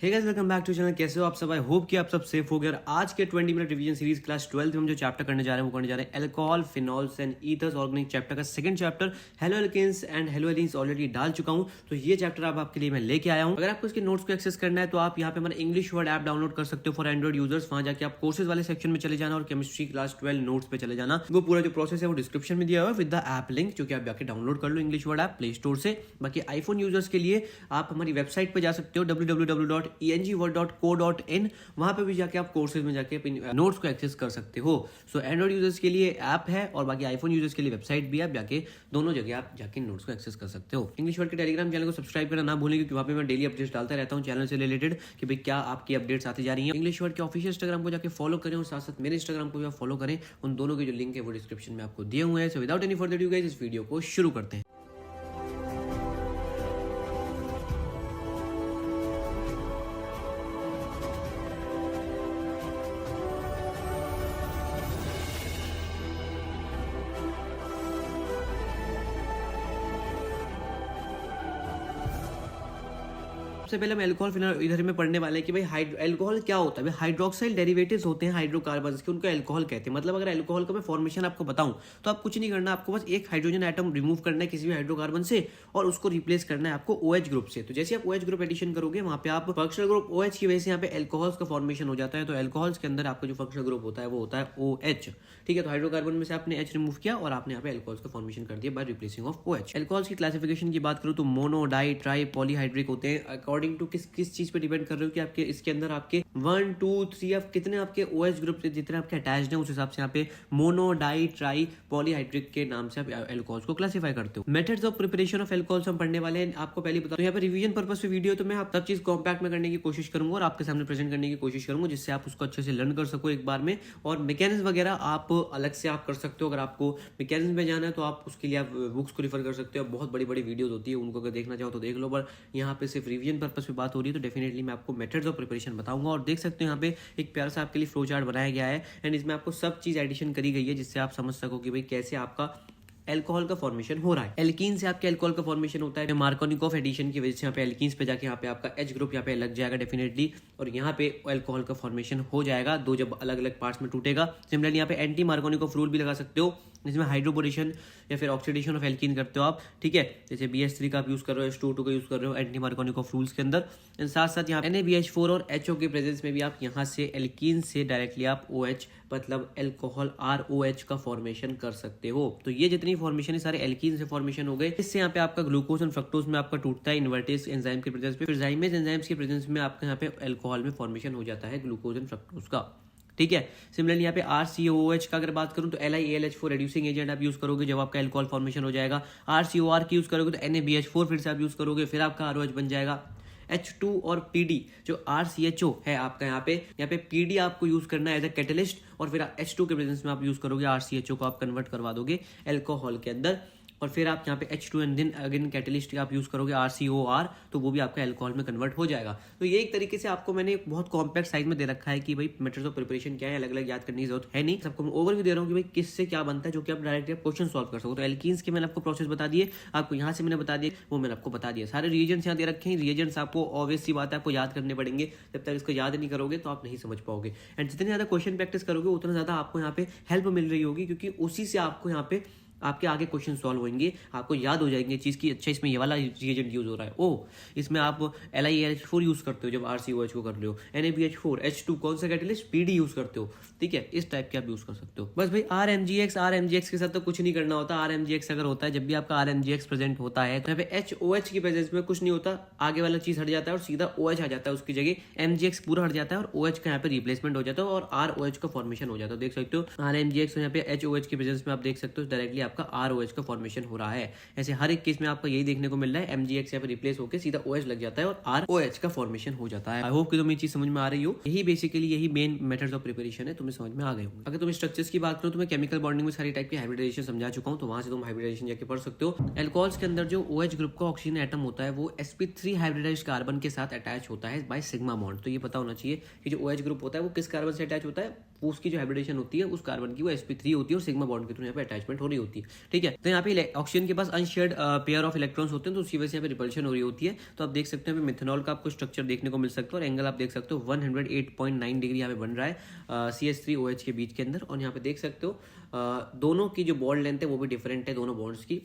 Hey guys, welcome back to channel. कैसे हो आप सब? आई होप कि आप सब सेफ हो गए। और आज के 20 मिनट रिवीजन सीरीज क्लास 12 में हम जो चैप्टर करने जा रहे हैं वो करने जा रहे हैं alcohol, phenols and ethers organic chapter का second chapter haloalkanes and haloarenes already डाल चुका हूं। तो ये चैप्टर अब आपके लिए मैं लेके आया हूं। अगर आपको इसके नोट्स को एक्सेस करना है तो आप यहाँ पे हमारा इंग्लिश वर्ड ऐप डाउनलोड कर सकते हो फॉर एंड्रॉइड यूजर्स। वहां जाके आप कोर्सेज वाले सेक्शन में चले जाना और केमिस्ट्री क्लास 12 नोट्स पे चले जाना। वो पूरा जो प्रोसेस है वो डिस्क्रिप्शन में दिया हुआ है विद द ऐप लिंक, जो कि आप जाके डाउनलोड कर लो English word app Play Store से। बाकी आईफोन यूजर्स के लिए आप हमारी वेबसाइट पे जा सकते हो www.engword.co.in। वहां पे भी जाके आप कोर्सेज में जाके नोट्स को एक्सेस कर सकते हो। सो एंड्रॉइड यूजर्स के लिए ऐप है और बाकी आईफोन यूजर्स के लिए वेबसाइट भी है। आप जाके दोनों जगह आप जाके नोट्स को एक्सेस कर सकते हो। इंग्लिश वर्ड के टेलीग्राम चैनल को सब्सक्राइब करना ना भूलें, क्योंकि वहां पे मैं डेली अपडेट्स डालता रहता हूँ चैनल से रिलेटेड कि भाई क्या आपकी अपडेट्स आती जा रही है। इंग्लिश वर्ड के ऑफिशियल इंस्टाग्राम को जाके फॉलो करें और साथ साथ मेरे इंस्टाग्राम को भी आप फॉलो करें। उन दोनों के जो लिंक है वो डिस्क्रिप्शन में आपको दिए हुए हैं। So without any further due guys, इस वीडियो को शुरू करते हैं। सबसे पहले हम अल्कोहल फिनॉल इधर में पढ़ने वाले हैं कि भाई अल्कोहल क्या होता है। भाई हाइड्रोक्साइल डेरिवेटिव्स होते हैं हाइड्रोकार्बन्स के, उनको अल्कोहल कहते हैं। मतलब अगर अल्कोहल का मैं फॉर्मेशन आपको बताऊं तो आप कुछ नहीं करना, आपको बस एक हाइड्रोजन एटम रिमूव करना है किसी भी हाइड्रोकार्बन से और उसको रिप्लेस करना है आपको OH ग्रुप से। तो जैसे आप OH ग्रुप एडिशन करोगे वहां पे आप फंक्शनल ग्रुप OH की वजह से यहाँ पे अल्कोहल्स का फॉर्मेशन हो जाता है। तो अल्कोहल्स के अंदर आपका जो फंक्शनल ग्रुप होता है वो होता है OH। ठीक है, तो हाइड्रोकार्बन में से आपने H रिमूव किया और आपने यहाँ पे अल्कोहल्स का फॉर्मेशन कर दिया by replacing of OH। Alcohols की क्लासिफिकेशन की बात करूं तो मोनो, डाई, ट्राई, पॉलीहाइड्रिक होते हैं। अकॉर्डिंग टू किस चीज पे डिपेंड कर रहे हो कि आपके इसके अंदर आपके 1 2 3 आप कितने आपके OH ग्रुप से जितने आपके अटैच्ड हैं उस हिसाब से यहाँ पे मोनो, डाई, ट्राई, पॉलीहाइड्रिक के नाम से आप अल्कोहल्स को क्लासिफाई करते हो। Methods of preparation of alcohols हम पढ़ने वाले हैं। आपको पहले बता, तो यहाँ पे रिवीजन पर्पस से वीडियो तो मैं आप सब चीज कॉम्पैक्ट में करने की कोशिश करूंगा और आपके सामने प्रेजेंट करने की कोशिश करूंगा जिससे आप उसको अच्छे से लर्न कर सको एक बार में। और मैकेनिज्म वगैरह आप अलग से आप कर सकते हो। अगर आपको मैकेनिज्म में जाना है तो आप उसके लिए आप बुक्स को रिफर कर सकते हो। बहुत बड़ी बड़ी वीडियोज होती है, उनको अगर देखना चाहो तो देख लो। पर यहाँ पे सिर्फ रिवीजन पर्पस पे बात हो रही है तो डेफिनेटली मैं आपको मेथड्स ऑफ प्रिपरेशन बताऊंगा। और देख सकते हो यहाँ पे एक प्यारा सा आपके लिए फ्लो चार्ट बनाया गया है एंड इसमें आपको सब चीज एडिशन करी गई है जिससे आप समझ सको कि भाई कैसे आपका अल्कोहल का फॉर्मेशन हो रहा है। एल्कीन से आपके अल्कोहल का फॉर्मेशन होता है मार्कोनिकोव एडिशन की वजह से। यहाँ पे एल्कीन्स पे जाके यहाँ पे आपका H ग्रुप यहाँ पे लग जाएगा डेफिनेटली और यहाँ पे अल्कोहल का फॉर्मेशन हो जाएगा दो जब अलग अलग पार्ट्स में टूटेगा। सिमिलरली यहाँ पे एंटी मार्कोनिकोव रूल भी लगा सकते हो जिसमें हाइड्रोबोरेशन या फिर ऑक्सीडेशन ऑफ एल्कीन करते हो आप। ठीक है, जैसे BH3 का आप यूज कर रहे हो, H2O2 का यूज कर रहे हो एंटी मार्कोनिकोव रूल्स के अंदर। साथ साथ यहाँ NaBH4 और HO के प्रेजेंस में भी आप यहाँ से एल्कीन से डायरेक्टली आप OH मतलब अल्कोहल ROH का फॉर्मेशन कर सकते हो। तो ये जितनी फॉर्मेशन है सारे एल्कीन से फॉर्मेशन हो गए। इससे यहाँ पे आपका ग्लूकोज और फ्रक्टोज में आपका टूटता है इन्वर्टेज एंजाइम के प्रेजेंस में। फिर जाइमेज एंजाइम्स के प्रेजेंस में आपका यहाँ पे अल्कोहल में फॉर्मेशन हो जाता है ग्लूकोज एंड फ्रक्टोज का। ठीक है, सिमिलरली यहाँ पे RCOOH का अगर बात करूं तो LiALH4 रिड्यूसिंग एजेंट आप यूज करोगे जब आपका अल्कोहल फॉर्मेशन हो जाएगा। RCOR की यूज करोगे तो NaBH4 फिर से आप यूज करोगे, फिर आपका ROH बन जाएगा। H2 और PD जो RCHO है आपका यहाँ पे PD आपको यूज करना है एज अ कैटलिस्ट और फिर H2 के प्रेजेंस में आप यूज करोगे RCHO को आप कन्वर्ट करवा दोगे अल्कोहल के अंदर। और फिर आप यहाँ पे H2 and then again catalyst आप यूज करोगे RCOR, तो वो भी आपका अल्कोहल में कन्वर्ट हो जाएगा। तो ये एक तरीके से आपको मैंने बहुत कॉम्पैक्ट साइज में दे रखा है कि भाई मेथड्स ऑफ प्रिपरेशन क्या है, अलग अलग याद करने की जरूरत है नहीं। सबको मैं ओवरव्यू दे रहा हूँ कि भाई किससे क्या बनता है, जो कि आप डायरेक्टली क्वेश्चन सॉल्व कर सको। तो एल्कीन्स के मैंने आपको प्रोसेस बता दिए, आपको यहाँ से मैंने बता दिए, वो मैंने आपको बता दिया। सारे रिएजेंट्स यहाँ दे रखे हैं। रिएजेंट्स आपको ऑब्वियस सी बात है आपको याद करने पड़ेंगे। जब तक इसको याद नहीं करोगे तो आप नहीं समझ पाओगे। एंड जितने ज्यादा क्वेश्चन प्रैक्टिस करोगे उतना ज्यादा आपको यहाँ पे हेल्प मिल रही होगी, क्योंकि उसी से आपको यहाँ पे आपके आगे क्वेश्चन सॉल्व होंगे, आपको याद हो जाएंगे चीज की। अच्छा, इसमें ये वाला रिएजेंट यूज हो रहा है, ओ इसमें आप LiALH4 यूज करते हो जब RCOH को कर रहे हो। NaBH4, H2 कौन सा कैटलिस्ट PD यूज करते हो। ठीक है, इस टाइप के आप यूज कर सकते हो। बस भाई RMGX के साथ तो कुछ नहीं करना होता। RMGX अगर होता है, जब भी आपका RMGX प्रेजेंट होता है तो यहाँ पे HOH की प्रेजेंस में कुछ नहीं होता, आगे वाला चीज हट जाता है और सीधा OH आ जाता है उसकी जगह। MGX पूरा हट जाता है और OH का यहाँ पे रिप्लेसमेंट हो जाता है और ROH का फॉर्मेशन हो जाता है। देख सकते हो RMGX यहाँ पे HOH की प्रेजेंस में आप देख सकते हो डायरेक्टली आपका ROH का फॉर्मेशन हो रहा है। ऐसे हर एक केस में आपको यही देखने को मिल रहा है, MGX यहाँ पे रिप्लेस होकर सीधा OH लग जाता है और ROH का फॉर्मेशन हो जाता है। आई होप कि तुम्हें ये चीज समझ में आ रही हो। यही बेसिकली यही मेन मेथड्स ऑफ प्रिपरेशन है, तुम्हें समझ में आ गए होंगे। अगर तुम स्ट्रक्चर्स की बात करो तो मैं केमिकल बॉन्डिंग में सारी टाइप की हाइब्रिडाइजेशन समझा चुका हूं, तो वहां से तुम हाइब्रिडाइजेशन जाके पढ़ सकते हो। अल्कोहल्स के अंदर जो OH ग्रुप का ऑक्सीजन एटम होता है वो sp3 हाइब्रिडाइज्ड कार्बन के साथ अटैच होता है बाय सिग्मा बॉन्ड। तो ये पता होना चाहिए कि जो OH ग्रुप होता है वो किस कार्बन से अटैच होता है, वो उसकी जो हाइब्रिडेशन होती है उस कार्बन की वो sp3 होती है और सिग्मा बॉन्ड के थ्रू यहाँ पे अटैचमेंट हो रही होती है। होती है, ठीक है। तो यहाँ पे ऑक्सीजन के पास अनशेयर्ड पेयर ऑफ इलेक्ट्रॉन्स होते हैं, तो उसी वजह से यहाँ पे रिपल्शन हो रही होती है। तो आप देख सकते हैं मिथेनॉल का आपको स्ट्रक्चर देखने को मिल सकता है और एंगल आप देख सकते हो 108.9 डिग्री यहाँ पे बन रहा है CH3OH के बीच के अंदर। और यहाँ पे देख सकते हो दोनों की जो बॉन्ड लेंथ है वो भी डिफरेंट है दोनों बॉन्ड्स की।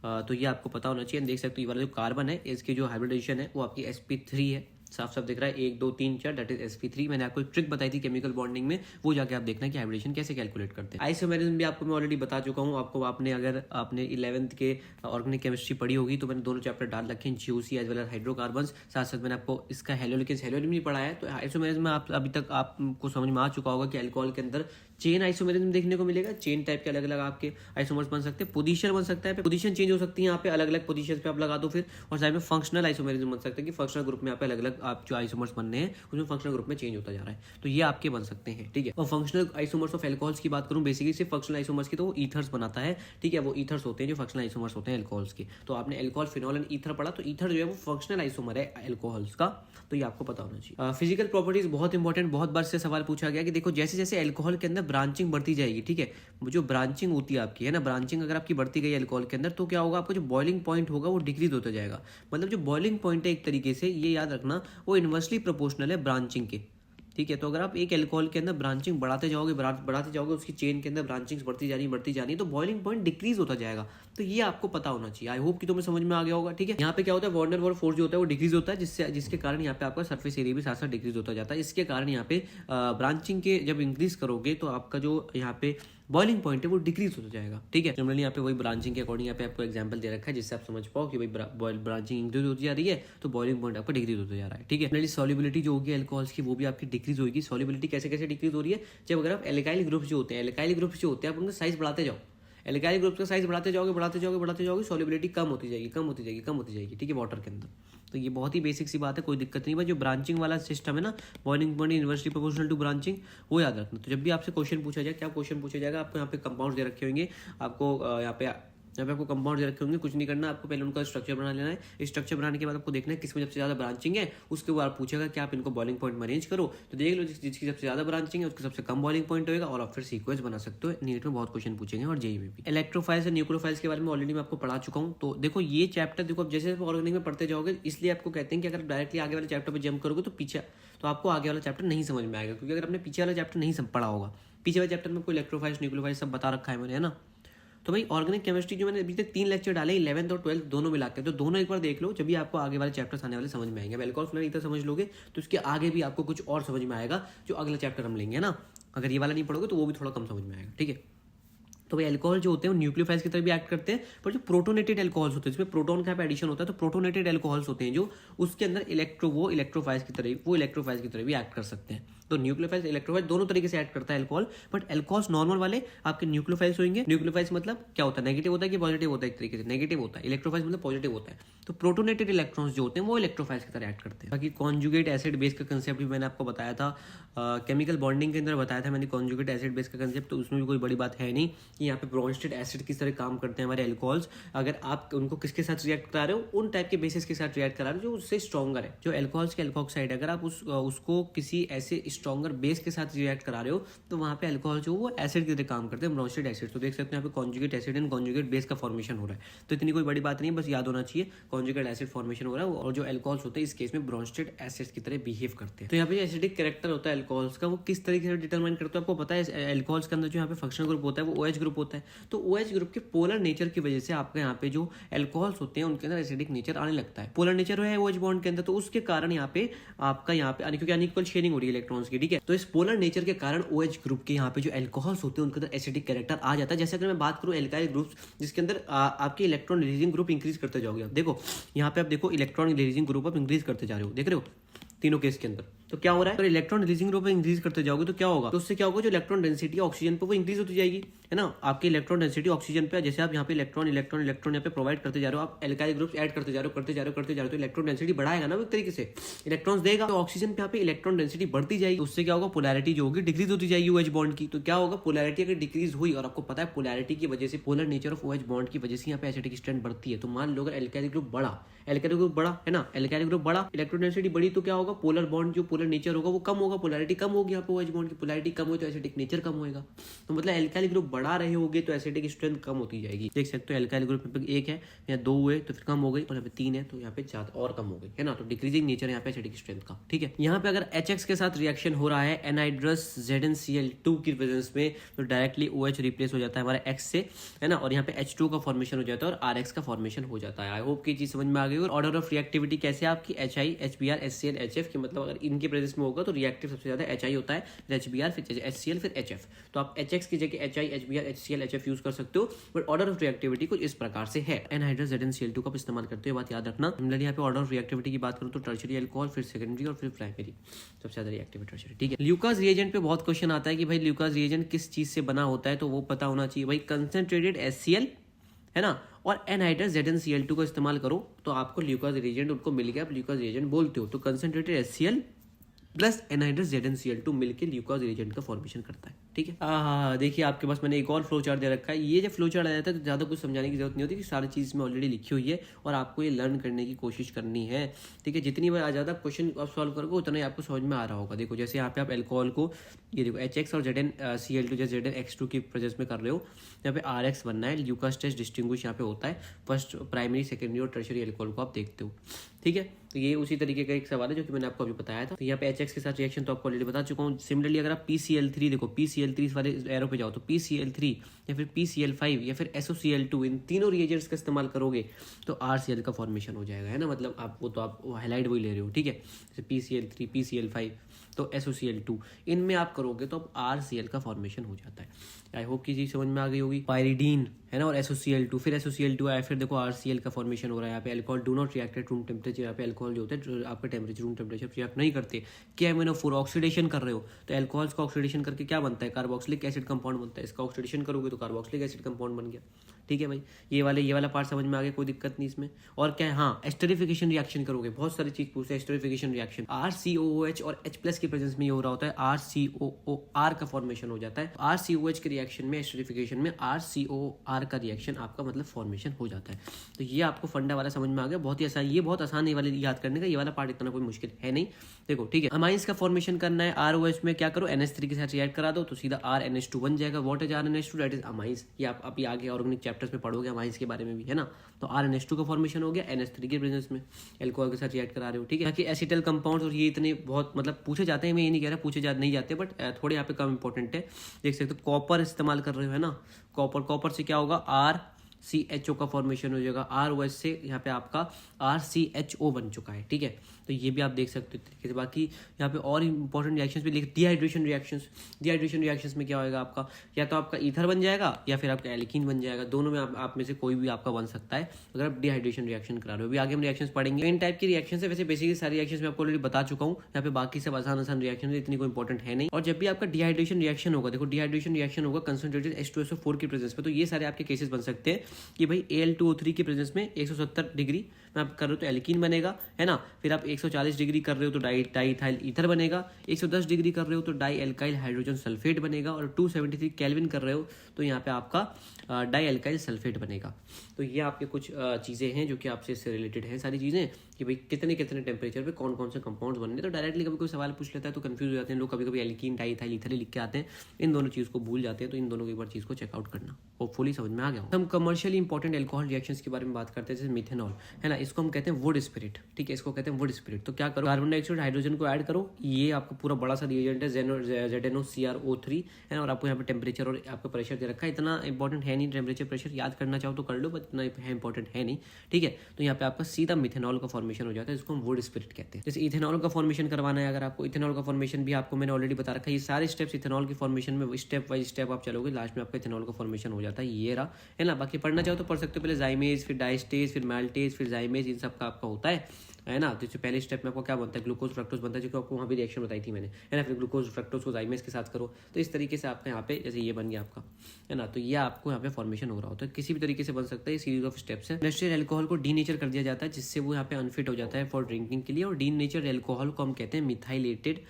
तो ये आपको पता होना चाहिए। देख सकते हो ये वाला जो कार्बन है इसकी जो हाइब्रिडाइजेशन है वो आपकी sp3 है, साफ साफ दिख रहा है 1 2 3 4 दैट इज sp3। मैंने आपको एक ट्रिक बताई थी केमिकल बॉन्डिंग में, वो जाके आप देखना कि हाइब्रिडेशन कैसे कैलकुलेट करते हैं। आइसोमेरिज्म भी आपको मैं ऑलरेडी बता चुका हूँ। आपको अगर आपने 11th के ऑर्गेनिक केमिस्ट्री पढ़ी होगी तो मैंने दोनों चैप्टर डाल रखे हैं, GOC as well as hydrocarbons. साथ साथ मैंने आपको इसका हेलोलिन नहीं पढ़ा है। तो आइसोमेरिज्म में आप अभी तक आपको समझ में आ चुका होगा कि अल्कोहल के अंदर चेन आइसोमेरिज्म देखने को मिलेगा। चेन टाइप के अलग अलग आपके आइसोमर्स बन सकते हैं, पोजीशन बन सकता है, पोजीशन चेंज हो सकती है यहाँ पे, अलग अलग पोजीशन पे आप लगा दो फिर। और साइड में फंक्शनल आइसोमेरिज्म बन सकता है कि फंक्शनल ग्रुप में यहाँ पे अलग अलग आप जो आइसोमर्स बनने हैं उसमें फंक्शनल ग्रुप में चेंज होता जा रहा है। तो ये आपके बन सकते हैं, ठीक है। और फंक्शनल आइसोमर्स ऑफ एल्कोहल्स की बात करूँ, बेसिकली सिर्फ फंक्शनल आइसोमर्स की, तो वो ईथर्स बनाता है, ठीक है। वो ईथर्स होते हैं जो फंक्शनल आइसोमर्स होते हैं एल्कोहल्स के। तो आपने एल्कोहल, फिनॉल एंड ईथर पढ़ा, तो ईथर जो है वो फंक्शनल आइसोमर है एल्कोहल्स का, तो ये आपको पता होना चाहिए। फिजिकल प्रॉपर्टीज बहुत इंपॉर्टेंट, बहुत बार से सवाल पूछा गया कि देखो जैसे जैसे एल्कोहल के अंदर ब्रांचिंग बढ़ती जाएगी, ठीक है, जो ब्रांचिंग होती है आपकी, है ना, ब्रांचिंग अगर आपकी बढ़ती गई एल्कोहल के अंदर तो क्या होगा, आपका जो बॉइलिंग पॉइंट होगा वो डिक्रीज होता जाएगा। मतलब जो बॉइलिंग पॉइंट है एक तरीके से ये याद रखना वो इनवर्सली प्रोपोर्शनल है ब्रांचिंग के, ठीक है। तो अगर आप एक एल्कोहल के अंदर ब्रांचिंग बढ़ाते जाओगे उसकी चेन के अंदर ब्रांचिंग्स बढ़ती जानी तो बॉइलिंग पॉइंट डिक्रीज होता जाएगा। तो ये आपको पता होना चाहिए। आई होप कि तुम्हें समझ में आ गया होगा, ठीक है। यहाँ पे क्या होता है, वार्नर वॉल फोर्स जो होता है वो डिक्रीज होता है, जिसके कारण यहाँ पे आपका सरफेस एरिया भी साथ साथ डिक्रीज होता जाता है। इसके कारण यहाँ पे ब्रांचिंग के जब इंक्रीज करोगे तो आपका जो यहाँ पे बॉइलिंग पॉइंट है वो डिक्रीज होता जाएगा, ठीक है। जनरली यहाँ पे वही ब्रांचिंग के अकॉर्डिंग यहाँ पे आपको एग्जांपल दे रखा है जिससे आप समझ पाओ कि भाई ब्रांचिंग इंक्रीज होती जा रही है तो बॉइलिंग पॉइंट आपका डिक्रीज होता जा रहा है, ठीक है। जनरली सॉल्युबिलिटी जो होगी अल्कोहल्स की वो भी आपकी डिक्रीज होगी। सॉल्युबिलिटी कैसे कैसे डिक्रीज हो रही है, जब अगर आप एल्काइल ग्रुप्स जो होते हैं आप उनका साइज बढ़ाते जाओ, एल्काइल ग्रुप का साइज बढ़ाते जाओगे सॉल्युबिलिटी कम होती जाएगी, ठीक है, वाटर के अंदर। तो ये बहुत ही बेसिक सी बात है, कोई दिक्कत नहीं। बस जो ब्रांचिंग वाला सिस्टम है ना, boiling point inversely proportional to branching, वो याद रखना। तो जब भी आपसे क्वेश्चन पूछा जाए, क्या क्वेश्चन पूछा जाएगा, आपको यहाँ पे कंपाउंड दे रखे होंगे, आपको यहाँ पे आपको कंपाउंड दे रखे होंगे, कुछ नहीं करना, आपको पहले उनका स्ट्रक्चर बना लेना है। स्ट्रक्चर बनाने के बाद आपको देखना है किसमें सबसे ज्यादा ब्रांचिंग है, उसके बाद पूछेगा कि आप इनको बॉइलिंग पॉइंट में अरेंज करो, तो देख लो जिसकी सबसे ज्यादा ब्रांचिंग है उसका सबसे कम बॉइलिंग पॉइंट होगा और आप फिर सीक्वेंस बना सकते हो। नीट में बहुत क्वेश्चन पूछेंगे और जेईई में भी। इलेक्ट्रोफाइल्स और न्यूक्लियोफाइल्स के बारे में ऑलरेडी मैं आपको पढ़ा चुका हूँ। तो देखो ये चैप्टर देखो अब जैसे ऑर्गेनिक में पढ़ते जाओगे, इसलिए आपको कहते हैं कि अगर डायरेक्टली आगे वाले चैप्टर पर जंप करोगे तो आपको आगे वाला चैप्टर नहीं समझ में आएगा, क्योंकि अगर आपने पीछे वाला चैप्टर नहीं पढ़ा होगा, पीछे वाले चैप्टर में कोई इलेक्ट्रोफाइल्स न्यूक्लियोफाइल्स सब बता रखा है मैंने, है ना। तो भाई ऑर्गेनिक केमिस्ट्री जो मैंने अभी तक 3 लेक्चर डाले 11th और 12th दोनों मिला के, तो दोनों एक बार देख लो, जब भी आपको आगे वाले चैप्टर्स आने वाले समझ में आएंगे। एल्कोहल फिनॉल ईथर समझ लोगे तो उसके आगे भी आपको कुछ और समझ में आएगा जो अगला चैप्टर हम लेंगे, ना। अगर ये वाला नहीं पढ़ोगे तो वो भी थोड़ा कम समझ में आएगा, ठीक है। तो भाई एल्कोहल जो होते हैं वो न्यूक्लियोफाइल्स की तरह भी एक्ट करते हैं, पर जो प्रोटोनेटेड एल्कोहल्स होते हैं जिसमें प्रोटॉन का एडिशन होता है, तो प्रोटोनेटेड एल्कोहल्स होते हैं जो उसके अंदर इलेक्ट्रोफाइल्स की तरह भी एक्ट कर सकते हैं। तो न्यूक्लियोफाइल्स इलेक्ट्रोफाइल दोनों तरीके से एक्ट करता है एल्कोहल, बट एल्कोहल्स नॉर्मल वाले आपके न्यूक्लियोफाइल्स होंगे। न्यूक्लियोफाइल्स मतलब क्या होता है, नेगेटिव होता है कि पॉजिटिव होता है, एक तरीके से नेगेटिव होता है। इलेक्ट्रोफाइल्स मतलब पॉजिटिव होता है। तो प्रोटोनेटेड इलेक्ट्रॉन्स जो होते हैं वो इलेक्ट्रोफाइल्स की तरह एक्ट करते हैं। बाकी कॉन्जुगेट एसिड बेस का कंसेप्ट भी मैंने आपको बताया था, केमिकल बॉन्डिंग के अंदर बताया था मैंने कॉन्जुगेट एसिड बेस का कंसेप्ट। तो उसमें भी कोई बड़ी बात है नहीं कि यहाँ पे ब्रोंस्टेड एसिड किस तरह काम करते हैं हमारे एल्कोहल्स। अगर आप उनको किसके साथ रिएक्ट करा रहे हो, उन टाइप के बेसिस के साथ रिएक्ट करा रहे हो जो उससे स्ट्रॉन्गर है। जो एल्कोहल्स के एल्कोक्साइड, अगर आप उसको किसी ऐसे स्ट्रॉन्गर बेस के साथ रिएक्ट करा रहे हो तो वहाँ पे अल्कोहल जो वो एसिड की तरह काम करते हैं, ब्रोंस्टेड एसिड। तो देख सकते हैं यहाँ पे conjugate acid and conjugate base का फॉर्मेशन हो रहा है। तो इतनी कोई बड़ी बात नहीं है, बस याद होना चाहिए कॉन्जुगेट एसिड फॉर्मेशन हो रहा है, और जो एल्कोहल्स होते हैं इस केस में ब्रोंस्टेड एसिड्स की तरह बिहेव करते हैं। तो यहाँ पे एसिडिक कैरेक्टर होता है एल्कोहल्स का, वो किस तरीके से डिटरमाइन करते हैं आपको पता है। एल्कोहल्स के अंदर जो यहाँ पे फंक्शनल ग्रुप होता है वो OH ग्रुप होता है। तो OH ग्रुप के पोलर नेचर की वजह से आपके यहाँ पे जो एल्कोहल्स होते हैं उनके अंदर एसिडिक नेचर आने लगता है। पोलर नेचर है OH बॉन्ड के अंदर, तो उसके कारण यहाँ पे आपका यहाँ पे क्योंकि अनइक्वल शेयरिंग हो रही है इलेक्ट्रॉन्स की, ठीक है। तो इस पोलर नेचर के कारण OH ग्रुप के यहाँ पे जो एल्कोहल्स होते हैं उनके अंदर एसिडिक कैरेक्टर आ जाता है। जैसे अगर मैं बात करूँ एल्काइल ग्रुप्स, जिसके अंदर आपके इलेक्ट्रॉन रिलीजिंग ग्रुप इंक्रीज करते जाओगे। आप देखो यहाँ पे, आप देखो इलेक्ट्रॉन रिलीजिंग ग्रुप आप इंक्रीज करते जा रहे हो, देख रहे हो तीनों केस के अंदर। तो क्या हो रहा है, तो इलेक्ट्रॉन रिलीजिंग ग्रुप इंक्रीज करते जाओगे तो क्या होगा, तो उससे क्या होगा, जो इलेक्ट्रॉन डेंसिटी ऑक्सीजन पे वो इंक्रीज होती जाएगी, है ना। आपकी इलेक्ट्रॉन डेंसिटी ऑक्सीजन पे, जैसे आप यहाँ पे इलेक्ट्रॉन यहाँ पे प्रोवाइड करते जा रहे हो, आप एल्काइल ग्रुप्स ऐड करते जा रहे हो, तो इलेक्ट्रॉन डेंसिटी बढ़ाएगा ना, एक तरीके से इलेक्ट्रॉन्स देगा, तो ऑक्सीजन पे यहाँ पे इलेक्ट्रॉन डेंसिटी बढ़ती जाएगी। उससे क्या होगा, पोलैरिटी जो होगी डिक्रीज होती जाएगी OH बॉन्ड की। तो क्या होगा, पोलैरिटी अगर डिक्रीज हुई, और आपको पता है पोलैरिटी की वजह से, polar nature of OH bond की वजह से यहाँ पे एसिडिक स्ट्रेंथ बढ़ती है। तो मान लो अगर एल्काइल ग्रुप बढ़ा, एल्काइल ग्रुप बड़ा है ना, एल्काइल ग्रुप बड़ा, इलेक्ट्रोडेंसिटी बड़ी तो क्या होगा, पोलर बॉन्ड जो पोलर नेचर होगा वो कम होगा, पोलैरिटी कम होगी। यहाँ पे OH बॉन्ड की पोलैरिटी कम हो तो एसिडिक नेचर कम होगा। तो मतलब एल्काइल ग्रुप बढ़ा रहे होगे तो एसिडिक स्ट्रेंथ कम होती जाएगी। देख सकते हो एल्काइल ग्रुप में एक है, यहाँ 2 हुए तो फिर कम हो गई, और यहाँ पे 3 है तो यहाँ पे ज्यादा और कम हो गई, है ना। तो डिक्रीजिंग नेचर यहाँ पे एसिडिक स्ट्रेंथ का, ठीक है। यहाँ पे अगर HX के साथ रिएक्शन हो रहा है एनहाइड्रस ZnCl2 की प्रेजेंस में, तो डायरेक्टली OH रिप्लेस हो जाता है हमारा X से, है ना, और यहाँ पे H2 का फॉर्मेशन हो जाता है और RX का फॉर्मेशन हो जाता है। आई होप की चीज समझ में आ गई। और ऑर्डर ऑफ रिएक्टिविटी कैसे आपकी HI HBr HCl HF की, मतलब अगर इनके प्रेजेंस में होगा तो रिएक्टिव सबसे ज्यादा HI होता है, फिर HBr, फिर HCl, फिर HF। तो आप HX की जगह HI HBr HCl HF use कर सकते हो, बट ऑर्डर ऑफ रिएक्टिविटी कुछ इस प्रकार से है। एनहाइड्रस ZnCl2 का इस्तेमाल करते हुए बात याद रखना। सिमिलरली यहाँ पे ऑर्डर ऑफ रिएक्टिविटी की बात करूँ तो टर्शियरी अल्कोहल, फिर सेकेंडरी और फिर प्राइमरी सबसे ज्यादा रिएक्टिव टर्शियरी, ठीक है। ल्यूकास रिएजेंट पे बहुत क्वेश्चन आता है कि भाई ल्यूकास रिएजेंट किस चीज से बना होता है, तो वो पता होना चाहिए भाई। कंसंट्रेटेड HCl, है ना, और एनहाइड्रस ZnCl2 का इस्तेमाल करो तो आपको ल्यूकास रिएजेंट उनको मिल गया, आप ल्यूकास रिएजेंट बोलते हो। तो concentrated HCl plus anhydrous ZnCl2 मिलकर ल्यूकास रिएजेंट का फॉर्मेशन करता है, ठीक है। देखिए आपके पास मैंने एक और फ्लो चार्ट दे रखा है। ये जब फ्लो चार्ट आ जाता है तो ज़्यादा कुछ समझाने की जरूरत नहीं होती कि सारी चीज़ में ऑलरेडी लिखी हुई है और आपको ये लर्न करने की कोशिश करनी है, ठीक है। जितनी बार ज़्यादा क्वेश्चन आप सॉल्व करोगे उतना ही आपको समझ में आ रहा होगा। देखो जैसे यहाँ पे आप एल्कोहल को, ये देखो HX और ZnCl2 जैसे ZnX2 की प्रेजेंस में कर रहे हो, यहाँ पे RX बनना है, ल्यूकास टेस्ट डिस्टिंग्विश यहाँ पे होता है, फर्स्ट प्राइमरी सेकेंडरी और टर्शियरी एल्कोहल को आप देखते हो, ठीक है। तो ये उसी तरीके का एक सवाल है जो कि मैंने आपको अभी बताया था। तो यहाँ पे HX के साथ रिएक्शन तो आपको ऑलरेडी बता चुका हूँ। सिमिलरली अगर आप PCl3 देखो, PCl3 वाले एरो पे जाओ तो PCl3 या फिर PCl5 या फिर SOCl2, इन तीनों रिएजेंट्स का इस्तेमाल करोगे तो RCl का फॉर्मेशन हो जाएगा, है ना। मतलब आपको तो आप हाईलाइट वही ले रहे हो, ठीक है। जैसे PCl3 PCl5 तो SOCl2, इनमें आप करोगे तो अब RCl का फॉर्मेशन हो जाता है। आई होप की चीज समझ में आ गई होगी। पायरिडीन, है ना, और SOCl2, फिर SOCl2 आया, फिर देखो RCl का फॉर्मेशन हो रहा है। यहाँ पे alcohol do not react at room temperature, यहाँ पे अल्कोहल जो होता है जो आपके टेम्परेचर रूम टेम्परेचर रिएक्ट नहीं करते। KMnO4 ऑक्सीडेशन कर रहे हो तो अल्कोहल्स का ऑक्सीडेशन करके क्या बनता है, कार्बोक्सिलिक एसिड कंपाउंड बनता है। इसका ऑक्सीडेशन करोगे तो कार्बोक्सिलिक एसिड कंपाउंड बन गया, ठीक है भाई। ये वाला पार्ट समझ में आ गया, कोई दिक्कत नहीं इसमें। और क्या है, हाँ, एस्टरिफिकेशन रिएक्शन करोगे, बहुत सारी चीज पूछते हैं एस्टरिफिकेशन रिएक्शन। RCOOH और H+ की प्रेजेंस में ये हो रहा होता है, RCOOR का फॉर्मेशन हो जाता है। RCOH के रिएक्शन में, एस्टरिफिकेशन में RCOR का रिएक्शन आपका मतलब फॉर्मेशन हो जाता है। तो ये आपको फंडा वाला समझ में आ गया, बहुत ही आसान, ये बहुत आसान है वाले याद करने का, ये वाला पार्ट इतना कोई मुश्किल है नहीं। देखो ठीक है, अमाइंस का फॉर्मेशन करना है, ROH में क्या करो, NH3 के साथ रिएक्ट करा दो तो सीधा RNH2 बन जाएगा। What is RNH2, that is amines. ये आप अभी आगे ऑर्गेनिक चैप्टर्स में पढ़ोगे अमाइंस के बारे में भी, है ना। तो RNH2 का फॉर्मेशन हो गया NH3 के प्रेजेंस में, एल्कोहल के साथ रिएक्ट करा रहे हो, ठीक है। बाकी एसिटल कंपाउंड्स और ये इतने बहुत मतलब पूछे जाते हैं, मैं ये नहीं कह रहा पूछे नहीं जाते, बट थोड़े यहाँ पे कम इंपॉर्टेंट है। देख सकते हो कॉपर इस्तेमाल कर रहे हो, है ना। कॉपर से क्या होगा, RCHO का फॉर्मेशन हो जाएगा। ROH से यहाँ पे आपका RCHO बन चुका है, ठीक है। तो ये भी आप देख सकते हो तरीके से। बाकी यहाँ पे और इंपॉर्टेंट रिएक्शंस भी लिख, डिहाइड्रेशन रिएक्शंस में क्या होगा आपका, या तो आपका ईथर बन जाएगा या फिर आपका एल्कीन बन जाएगा। दोनों में आप में से कोई भी आपका बन सकता है अगर आप डिहाइड्रेशन रिएक्शन करा रहे हो। अभी आगे हम रिएक्शंस पढ़ेंगे। इन टाइप की रिएक्शन है, वैसे बेसिकली सारी रिएक्शंस मैं आपको ऑलरेडी बता चुका हूँ। यहाँ पे बाकी सब आसान रिएक्शन है, इतनी कोई इंपॉर्टेंट है नहीं। और जब भी आपका डिहाइड्रेशन रिएक्शन होगा, देखो डिहाइड्रेशन रिएक्शन होगा कंसंट्रेटेड H2SO4 की प्रेजेंस में, तो ये सारे आपके केसेस बन सकते हैं कि भाई Al2O3 की प्रेजेंस में 170 डिग्री में आप कर रहे हो तो एल्कीन बनेगा, है ना। फिर आप 140 डिग्री कर रहे हो तो डाईइथाइल ईथर बनेगा, 110 डिग्री कर रहे हो तो डाई एल्काइल हाइड्रोजन सल्फेट बनेगा, और 273 केल्विन कर रहे हो तो यहाँ पे आपका डाई एल्काइल सल्फेट बनेगा। तो ये आपके कुछ चीज़ें हैं जो कि आपसे इससे रिलेटेड हैं सारी चीज़ें, कि भाई कितने टेम्परेचर पे कौन कौन से कंपाउंड्स बनने। तो डायरेक्टली कभी कोई सवाल पूछ लेता है तो कंफ्यूज हो जाते हैं लोग, कभी एल्कीन डाईइथाइल ईथर लिख के आते हैं, इन दोनों चीज़ को भूल जाते हैं। तो इन दोनों की एक बार चीज़ को चेकआउट करना, होपफुली समझ में आ गया। हम कमर्शियली इंपॉर्टेंट एल्कोहल रिएक्शंस के बारे में बात करते हैं, जैसे मिथेनॉल, है ना। इसको हम कहते हैं वुड स्पिरिट, ठीक है, इसको कहते हैं वुड स्पिरिट। तो क्या करो, कार्बन डाइऑक्साइड हाइड्रोजन को ऐड करो, ये आपका पूरा बड़ा सा रिएजेंट है ZnOCrO3, है ना। और आपको यहाँ पे टेम्परेचर और आपका प्रेशर दे रखा है, इतना इंपॉर्टेंट है नहीं, टेम्परेचर प्रेशर याद करना चाहो तो कर लो, बट इतना है इंपॉर्टेंट है नहीं, ठीक है। तो यहाँ पे आपका सीधा मिथेनॉल का फॉर्मेशन हो जाता है, जिसको हम वुड स्पिरिट कहते हैं। जैसे इथेनॉल का फॉर्मेशन करवाना है, अगर आपको इथेनॉल का फॉर्मेशन भी आपको मैंने ऑलरेडी बता रखा है। ये सारे स्टेप्स इथेनॉल की फॉर्मेशन में स्टेप बाय स्टेप आप चलोगे, लास्ट में आपका इथेनॉल का फॉर्मेशन हो जाता है, ये रहा, है ना। बाकी पढ़ना चाहो तो पढ़ सकते हो, पहले जाइमेज, फिर डाइस्टेज, फिर माल्टेज, फिर जाइमेज, इन सब का आपका होता है। है ना। तो इससे पहले स्टेप में आपको क्या बनता है, ग्लूकोज फ्रक्टोज बनता है, जो कि आपको वहाँ भी रिएक्शन बताई थी मैंने, है ना। फिर ग्लूकोज फ्रक्टोज को जाइमेज के साथ करो, तो इस तरीके से आपका यहाँ पे जैसे ये बन गया आपका, है ना। तो ये आपको यहाँ पे फॉर्मेशन हो रहा होता है, किसी भी तरीके से बन सकता है, ये सीरीज ऑफ स्टेप्स है। इंडस्ट्रियल एल्कोहल को डीनेचर कर दिया जाता है, जिससे वो यहाँ पे अनफिट हो जाता है फॉर ड्रिंकिंग के लिए, और डीनेचर एल्कोहल को हम कहते हैं मिथाइलेटेड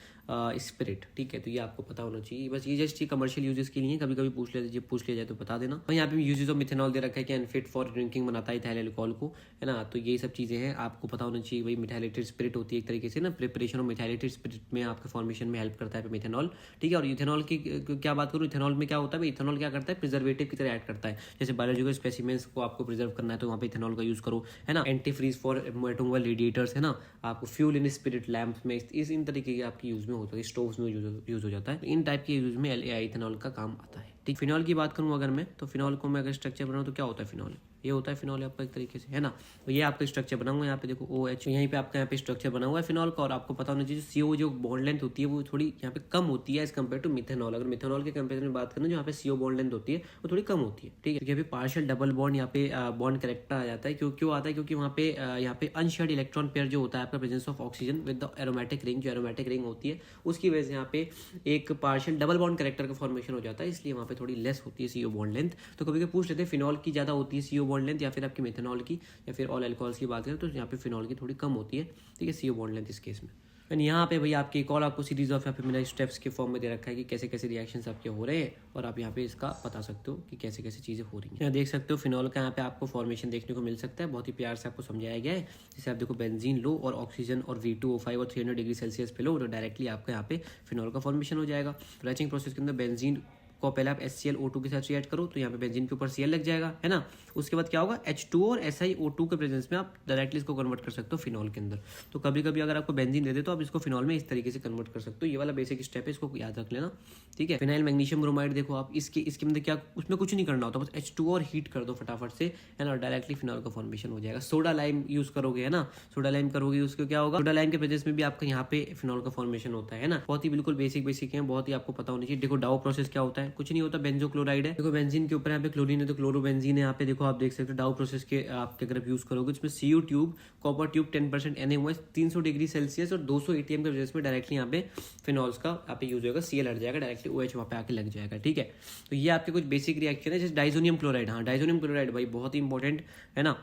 स्पिरिट, ठीक है। तो ये आपको पता होना चाहिए, बस ये जस्ट कमर्शियल यूजेस के लिए, कभी कभी पूछ लिया जाए तो बता देना। और यहाँ पे यूजेस ऑफ मिथेनॉल दे रखा है कि अनफिट फॉर ड्रिंकिंग बनाता है इथाइल एल्कोहल को, है ना। तो ये सब चीज़ें हैं, आपको पता होना चाहिए। भाई मिथाइलेटेड स्पिरिट होती है एक तरीके से ना, प्रिपरेशन ऑफ मिथाइलेटेड स्पिरिट में आपके फॉर्मेशन में हेल्प करता है मिथेनॉल, ठीक है। और इथेनॉल की क्या बात करूँ, इथेनॉल में क्या होता है, इथेनॉल क्या करता है, प्रिजर्वेटिव की तरह ऐड करता है। जैसे बायोलॉजिकल स्पेसिमेंस को आपको प्रिजर्व करना है तो वहाँ पे इथेनॉल का यूज़ करो, है ना। Antifreeze for automobile radiators, है ना। आपको फ्यूल इन स्पिरिट लैंप में इन तरीके के आपकी यूज़ में होता है, स्टोव्स में यूज़ हो जाता है। इन टाइप के यूज़ में इथेनॉल का काम आता है, ठीक। फिनॉल की बात करूँ अगर मैं, तो फिनॉल को मैं अगर स्ट्रक्चर बनाऊँ तो क्या होता है फिनॉल, ये होता है फिनॉल आपका एक तरीके से, है ना। तो ये आपका स्ट्रक्चर बना हुआ है, यहाँ पे देखो OH, यहीं पे आपका यहाँ पे स्ट्रक्चर बना हुआ है फिनॉल का। और आपको पता होना चाहिए CO जो बॉन्ड लेंथ होती है वो थोड़ी यहाँ पे कम होती है एज कम्पेयर टू मिथेनॉल। अगर मिथेनॉल के कंपेरिजन में बात करें, जो यहाँ पे CO बॉन्ड लेंथ होती है वो थोड़ी कम होती है, ठीक है। क्योंकि पार्शियल डबल बॉन्ड यहाँ पे बॉन्ड करेक्टर आ जाता है, क्यों आता है, क्योंकि वहाँ पे यहाँ पे अनशेयर्ड इलेक्ट्रॉन पेयर जो होता है आपका presence of oxygen with the aromatic ring, जो एरोमेटिक रिंग होती है उसकी वजह से यहाँ पे एक पार्शियल डबल बॉन्ड करेक्टर का फॉर्मेशन हो जाता है, इसलिए वहाँ पे थोड़ी लेस होती है CO बॉन्ड लेंथ। तो कभी कभी पूछ लेते हैं फिनॉल की ज़्यादा होती है CO बॉन्ड लेंथ या फिर आपकी मिथेनॉल की, या फिर ऑल अल्कोहल्स की बात करें तो यहाँ पे फिनॉल की थोड़ी कम होती है, ठीक है, CO बॉन्ड लेंथ इस केस में। एंड यहाँ पे भाई आपकी एक और आपको सीरीज ऑफ यहाँ पे मैंने स्टेप्स के फॉर्म में दे रखा है कि कैसे कैसे रिएक्शंस आपके हो रहे हैं, और आप यहाँ पे इसका बता सकते हो कि कैसे कैसे चीज़ें हो रही हैं। यहाँ देख सकते हो फिनॉल का यहाँ पे आपको फॉर्मेशन देखने को मिल सकता है, बहुत ही प्यार से आपको समझाया गया है। जैसे आप देखो बेंजीन लो और ऑक्सीजन और V2O5 और 300 डिग्री सेल्सियस पे लो, तो डायरेक्टली आपका यहाँ पे फिनॉल का फॉर्मेशन हो जाएगा। रैचिंग प्रोसेस के अंदर बेंजीन को पहले आप HClO2 के साथ रिएक्ट करो, तो यहाँ पे बेंजीन के ऊपर Cl लग जाएगा, है ना। उसके बाद क्या होगा, H2 और SiO2 के प्रेजेंस में आप डायरेक्टली इसको कन्वर्ट कर सकते हो फिनॉल के अंदर। तो कभी कभी अगर आपको बेंजीन दे दे तो आप इसको फिनॉल में इस तरीके से कन्वर्ट कर सकते हो। ये वाला बेसिक स्टेप है, इसको याद रख लेना, ठीक है। फिनाइल मैग्नीशियम ब्रोमाइड देखो आप, इसके अंदर क्या, उसमें कुछ नहीं करना होता, बस H2 और हीट कर दो फटाफट से, है ना, डायरेक्टली फिनॉल का फॉर्मेशन हो जाएगा। सोडा लाइम यूज करोगे, है ना, सोडा लाइम करोगे, उसको क्या होगा, सोडा लाइम के प्रेजेंस में भी आपका यहाँ पे फिनॉल का फॉर्मेशन होता है ना। बहुत ही बिल्कुल बेसिक है, बहुत ही आपको पता होनी चाहिए। देखो डाउ प्रोसेस क्या होता है, कुछ नहीं होता, बेंजो क्लोराइड है। देखो बेंजीन के ऊपर यहाँ पे क्लोरीन है तो क्लोरोबेंजीन है। यहाँ पे देखो आप देख सकते हो डाउ प्रोसेस के आपके अगर यूज करोगे, इसमें CO tube, copper tube 10% NaOH 300 degree Celsius और 200 ATM के वजह में डायरेक्टली यहाँ पे फिनॉल्स का यहाँ पे यूज होगा, Cl हट जाएगा, डायरेक्टली OH वहाँ पे आके लग जाएगा, ठीक है। तो ये आपके कुछ बेसिक रिएक्शन है। जैसे डाइजोनियम क्लोराइड, हाँ डाइजोनियम क्लोराइड भाई बहुत ही इंपॉर्टेंट है ना।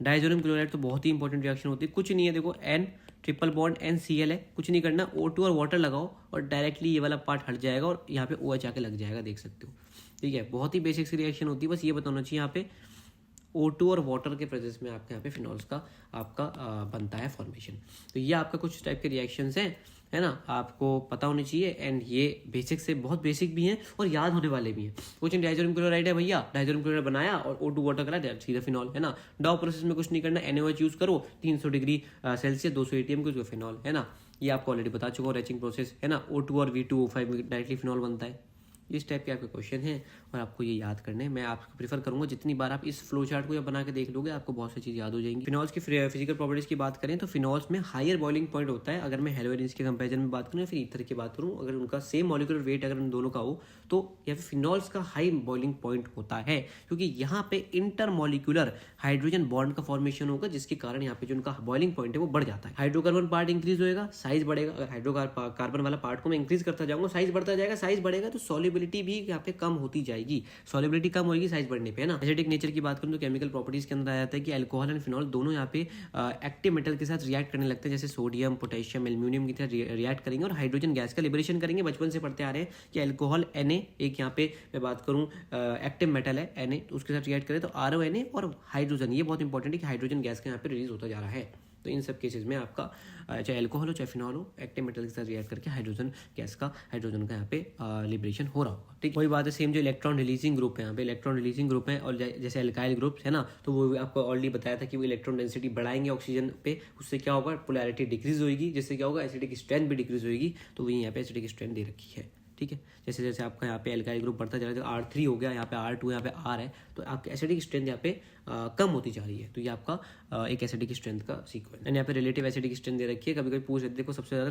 डाइजोनियम क्लोराइड तो बहुत ही इंपॉर्टेंट रिएक्शन होती है, कुछ नहीं है, देखो N ट्रिपल बॉन्ड NCl है, कुछ नहीं करना, O2 और वाटर लगाओ और डायरेक्टली ये वाला पार्ट हट जाएगा और यहाँ पे OH आके लग जाएगा, देख सकते हो, ठीक है। बहुत ही बेसिक सी रिएक्शन होती है, बस ये बताना चाहिए यहाँ पे O2 और वाटर के प्रेजेंस में आपके यहाँ पे फिनॉल्स का आपका बनता है फॉर्मेशन। तो ये आपका कुछ टाइप के रिएक्शंस हैं, है ना, आपको पता होने चाहिए। एंड ये बेसिक से बहुत बेसिक भी हैं और याद होने वाले भी हैं। कुछ डाइजोनियम क्लोराइड है भैया, डाइजोनियम क्लोराइड बनाया और O2 वाटर करा, सीधा फिनॉल, है ना। डाउ प्रोसेस में कुछ नहीं करना, NaOH यूज करो 300 डिग्री सेल्सियस 200 ATM को फिनॉल, है ना। ये आपको ऑलरेडी बता चुका हूँ, रैचिंग प्रोसेस, है ना। O2 और V2O5 डायरेक्टली फिनॉल बनता है। इस टाइप के आपके क्वेश्चन हैं और आपको ये याद करने हैं। मैं आपको प्रीफर करूंगा जितनी बार आप इस फ्लो चार्ट को या बना के देख लोगे आपको बहुत सी चीज़ याद हो जाएंगी। फिनॉल्स की फिजिकल प्रॉपर्टीज की बात करें तो फिनॉल्स में हायर बॉइलिंग पॉइंट होता है, अगर मैं हेलोइंस के कंपेरिजन में बात करूँ या फिर ईथर की बात करूँ, अगर उनका सेम मॉलिक्यूलर वेट अगर उन दोनों का हो तो या फिर फिनॉल्स का हाई बॉइलिंग पॉइंट होता है, क्योंकि यहाँ पे इंटर मॉलिक्यूलर हाइड्रोजन बॉन्ड का फॉर्मेशन होगा, जिसके कारण यहाँ पे जो उनका बॉइलिंग पॉइंट है वो बढ़ जाता है। हाइड्रोकार्बन पार्ट इंक्रीज होगा, साइज बढ़ेगा। अगर हाइड्रोकार्बन वाला पार्ट को मैं इंक्रीज करता जाऊंगा, साइज बढ़ता जाएगा, साइज बढ़ेगा तो सॉल्युबिलिटी भी यहाँ पे कम होती जाएगी, सॉल्युबिलिटी कम होगी साइज बढ़ने पे, है ना। एसिडिक नेचर की बात करूं तो केमिकल प्रॉपर्टीज के अंदर आ जाता है कि अल्कोहल एंड फिनॉल दोनों यहाँ पे एक्टिव मेटल के साथ रिएक्ट करने लगते हैं, जैसे सोडियम, पोटेशियम, एल्यूमिनियम की तरह रिएक्ट करेंगे और हाइड्रोजन गैस का लिबरेशन करेंगे। बचपन से पढ़ते आ रहे हैं कि अल्कोहल Na, एक यहाँ पे मैं बात करूँ एक्टिव मेटल है Na, तो उसके साथ रिएक्ट करें तो RONA और हाइड्रोजन, ये बहुत इंपॉर्टेंट है कि हाइड्रोजन गैस का यहाँ पे रिलीज होता जा रहा है। तो इन सब केसेस में आपका चाहे अल्कोहल हो चाहे फिनॉल हो, एक्टिव मेटल के साथ रिएक्ट करके हाइड्रोजन गैस का, हाइड्रोजन का यहाँ पे लिबरेशन हो रहा होगा, ठीक। वही बात है सेम जो इलेक्ट्रॉन रिलीजिंग ग्रुप है, यहाँ पे इलेक्ट्रॉन रिलीजिंग ग्रुप है, और जैसे एल्काइल ग्रुप है ना, तो वो आपको ऑलरेडी बताया था कि वो इलेक्ट्रॉन डेंसिटी बढ़ाएंगे ऑक्सीजन पे, उससे क्या होगा, पोलैरिटी डिक्रीज होगी, जिससे क्या होगा, एसिडिक स्ट्रेंथ भी डिक्रीज होगी। तो वही यहाँ पे एसिडिक स्ट्रेंथ दे रखी है, ठीक है। जैसे जैसे आपका यहाँ पे एल्काइल ग्रुप बढ़ता जा रहा है, तो R3 हो गया, यहाँ पे R2, यहाँ पे R है, तो आपकी एसिडिक स्ट्रेंथ यहाँ पे कम होती जा रही है। तो ये आपका एक एसिडिक स्ट्रेंथ का सीक्वेंस। एंड यहाँ पे रिलेटिव एसिडिक स्ट्रेंथ दे रखी है। कभी कभी पूछ लेते, देखो सबसे ज़्यादा